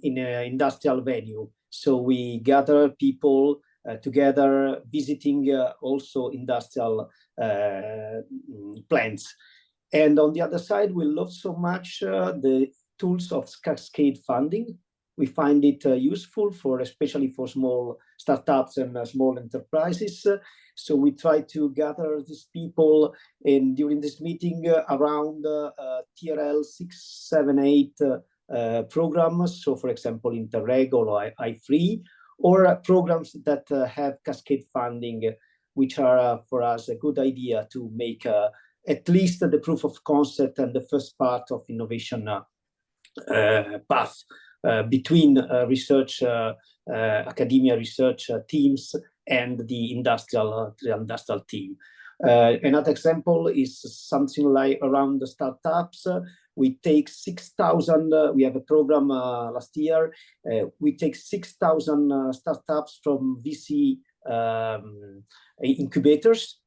industrial venue. So we gather people together, visiting also industrial plants. And on the other side, we love so much the tools of cascade funding. We find it useful especially for small startups and small enterprises. So we try to gather these people during this meeting around TRL 6, 7, 8 programs. So, for example, Interreg or I3, or programs that have cascade funding, which are for us a good idea to make at least the proof of concept and the first part of innovation path between research, academia research teams and the industrial team. Another example is something like around the startups. We take 6,000, we have a program last year, we take 6,000 startups from VC incubators,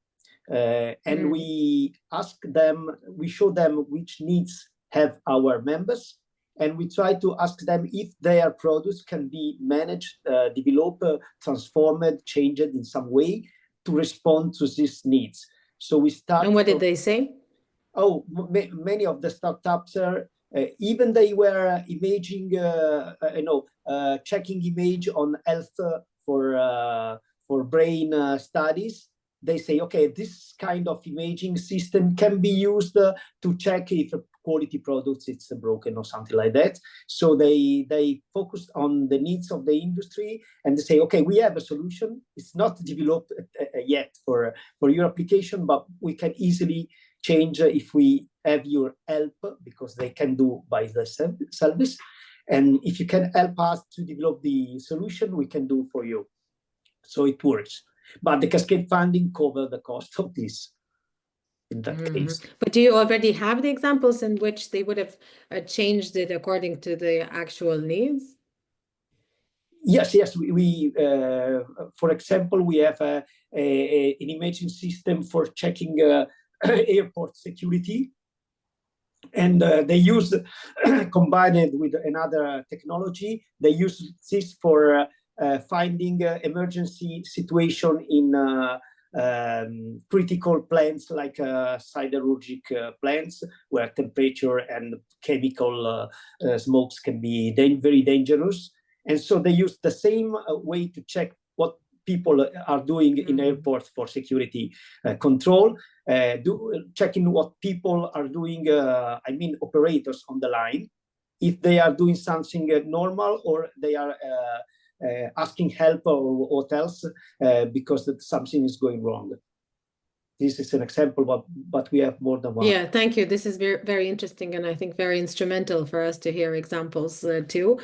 and we ask them, we show them which needs have our members, and we try to ask them if their products can be managed, developed, transformed, changed in some way to respond to these needs. So we start. And what did they say? Oh, many of the startups are, even they were imaging, checking image on health for brain studies. They say, okay, this kind of imaging system can be used to check if a quality product is broken or something like that. So they focused on the needs of the industry, and they say, okay, we have a solution. It's not developed yet for your application, but we can easily change if we have your help, because they can do by themselves. And if you can help us to develop the solution, we can do for you. So it works. But the cascade funding covers the cost of this in that case. But do you already have the examples in which they would have changed it according to the actual needs? Yes. We for example, we have an imaging system for checking airport security, and they use combined with another technology. They use this for finding emergency situation in critical plants like siderurgic plants, where temperature and chemical smokes can be very dangerous. And so they use the same way to check what people are doing in airports for security control, checking what people are doing, operators on the line, if they are doing something normal or they are asking help or what else, because something is going wrong. This is an example, but we have more than one. Yeah, thank you. This is very, very interesting, and I think very instrumental for us to hear examples too.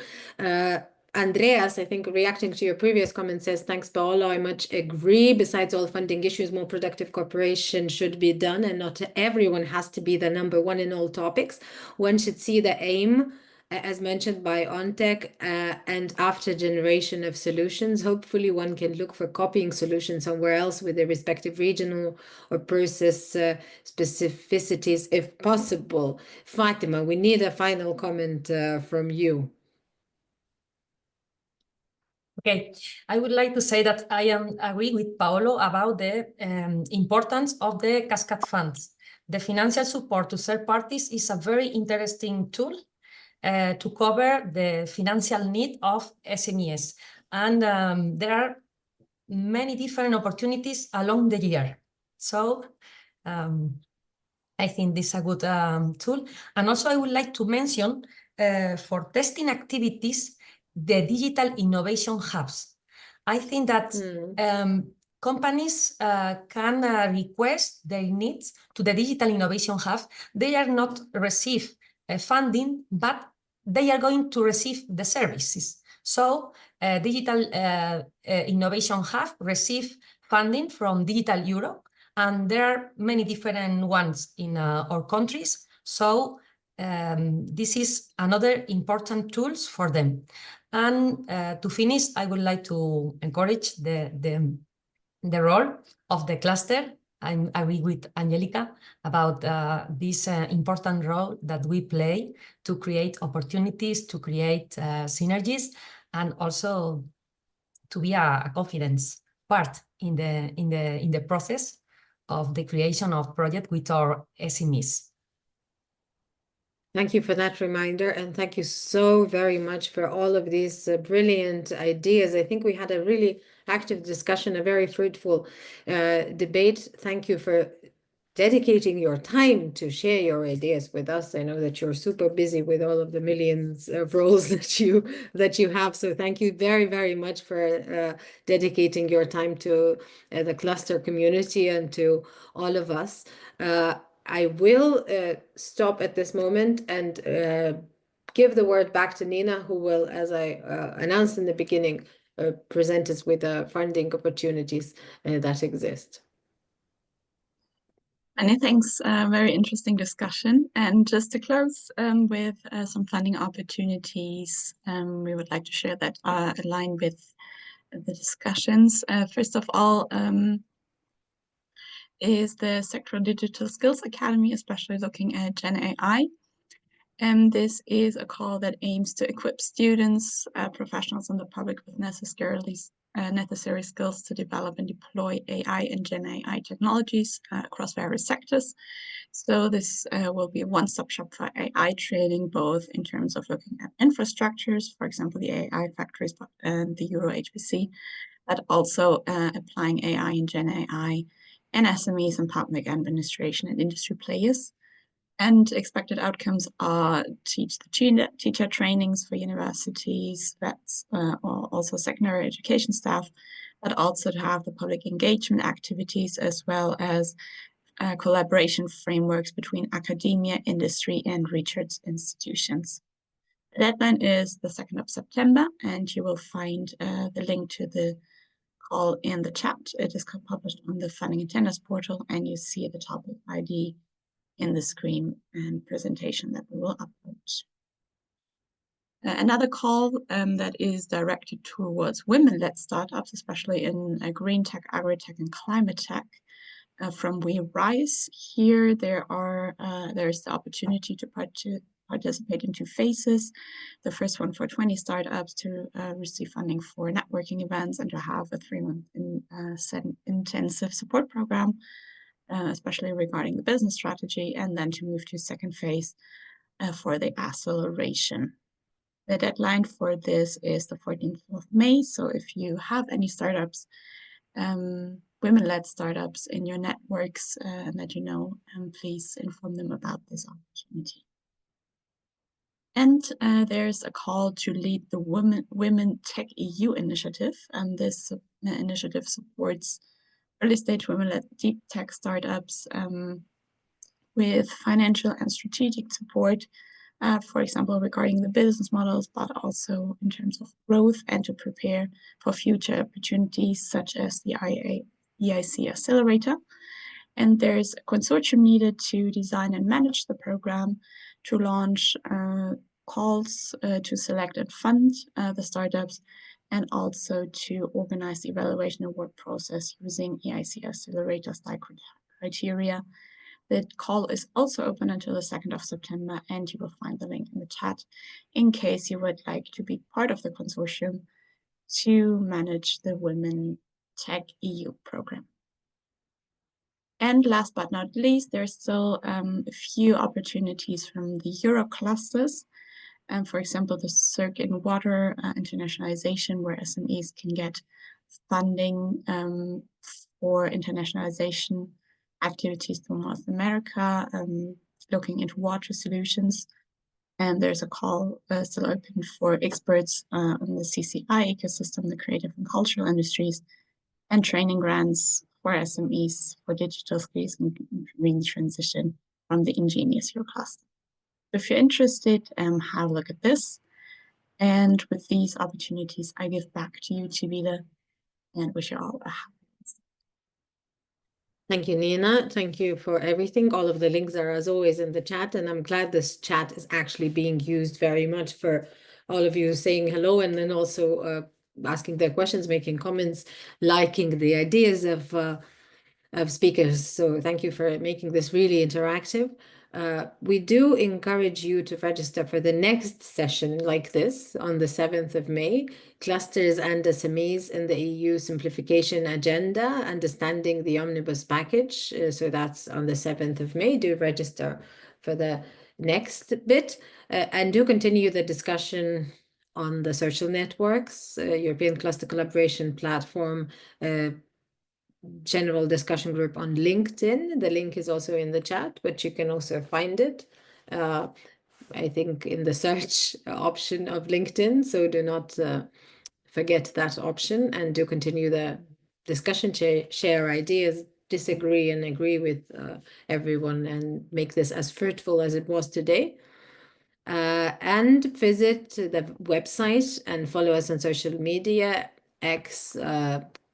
Andreas, I think reacting to your previous comment, says, thanks, Paolo. I much agree. Besides all funding issues, more productive cooperation should be done, and not everyone has to be the number one in all topics. One should see the aim as mentioned by OnTech, and after generation of solutions, hopefully one can look for copying solutions somewhere else with their respective regional or process specificities if possible. Fatima, we need a final comment from you. Okay, I would like to say that I agree with Paolo about the importance of the cascade funds. The financial support to third parties is a very interesting tool to cover the financial need of SMEs. And there are many different opportunities along the year. So I think this is a good tool. And also I would like to mention for testing activities, the digital innovation hubs. I think that companies can request their needs to the digital innovation hub. They are not receive funding, but they are going to receive the services. So digital innovation hub receive funding from Digital Europe, and there are many different ones in our countries. So this is another important tools for them. And to finish, I would like to encourage the role of the cluster. I agree with Angelica about this important role that we play to create opportunities, to create synergies, and also to be a confidence part in the process of the creation of project with our SMEs. Thank you for that reminder, and thank you so very much for all of these brilliant ideas. I think we had a really active discussion, a very fruitful debate. Thank you for dedicating your time to share your ideas with us. I know that you're super busy with all of the millions of roles that you have. So thank you very, very much for dedicating your time to the cluster community and to all of us. I will stop at this moment and give the word back to Nina, who will, as I announced in the beginning, present us with the funding opportunities that exist. Many thanks, very interesting discussion. And just to close with some funding opportunities, we would like to share that align with the discussions. First of all, is the Sectoral Digital Skills Academy, especially looking at Gen AI. And this is a call that aims to equip students, professionals, and the public with necessary skills to develop and deploy AI and Gen AI technologies across various sectors. So this will be a one-stop shop for AI training, both in terms of looking at infrastructures, for example, the AI factories and the Euro HPC, but also applying AI and Gen AI and SMEs and public administration and industry players. And expected outcomes are teacher trainings for universities, vets, or also secondary education staff, but also to have the public engagement activities as well as collaboration frameworks between academia, industry, and research institutions. The deadline is the 2nd of September, and you will find the link to the call in the chat. It is published on the Funding and Tenders portal, and you see the topic ID in the screen and presentation that we will upload. Another call that is directed towards women-led startups, especially in green tech, agri-tech, and climate tech, from We Rise. Here there's the opportunity to participate in 2 phases. The first one for 20 startups to receive funding for networking events and to have a 3-month intensive support program, especially regarding the business strategy, and then to move to second phase for the acceleration. The deadline for this is the 14th of May. So if you have any startups, women-led startups in your networks that you know, please inform them about this opportunity. And there's a call to lead the Women Tech EU initiative, and this initiative supports early-stage women-led deep tech startups with financial and strategic support, for example, regarding the business models, but also in terms of growth and to prepare for future opportunities such as the EIC Accelerator. And there's a consortium needed to design and manage the program to launch calls to select and fund the startups, and also to organize the evaluation award process using EIC Accelerator style criteria. The call is also open until the 2nd of September, and you will find the link in the chat in case you would like to be part of the consortium to manage the Women Tech EU program. And last but not least, there's still a few opportunities from the Euro clusters. For example, the Circ in Water internationalization, where SMEs can get funding for internationalization activities to North America, looking into water solutions. And there's a call still open for experts on the CCI ecosystem, the creative and cultural industries, and training grants for SMEs for digital skills and green transition from the Ingenious Euro cluster. If you're interested, have a look at this. And with these opportunities, I give back to you, Chivila, and wish you all a happy Wednesday. Thank you, Nina. Thank you for everything. All of the links are, as always, in the chat, and I'm glad this chat is actually being used very much for all of you saying hello, and then also asking their questions, making comments, liking the ideas of speakers. So thank you for making this really interactive. We do encourage you to register for the next session like this on the 7th of May, Clusters and SMEs in the EU Simplification Agenda, Understanding the Omnibus Package. So that's on the 7th of May. Do register for the next bit and do continue the discussion on the social networks, European Cluster Collaboration Platform, general discussion group on LinkedIn. The link is also in the chat, but you can also find it, I think, in the search option of LinkedIn. So do not forget that option, and do continue the discussion, share ideas, disagree and agree with everyone, and make this as fruitful as it was today. And visit the website and follow us on social media, X,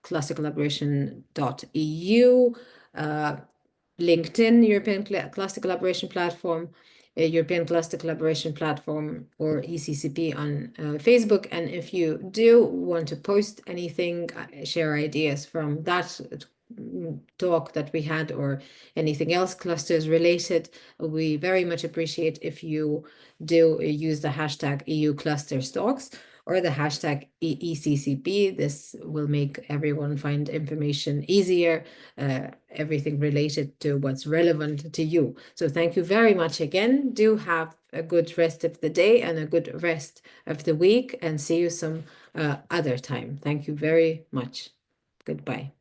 clustercollaboration.eu, LinkedIn, European Cluster Collaboration Platform, European Cluster Collaboration Platform, or ECCP on Facebook. And if you do want to post anything, share ideas from that talk that we had or anything else clusters related, we very much appreciate if you do use the hashtag EU Clusters Talks or the hashtag ECCP. This will make everyone find information easier, everything related to what's relevant to you. So thank you very much again. Do have a good rest of the day and a good rest of the week, and see you some other time. Thank you very much. Goodbye.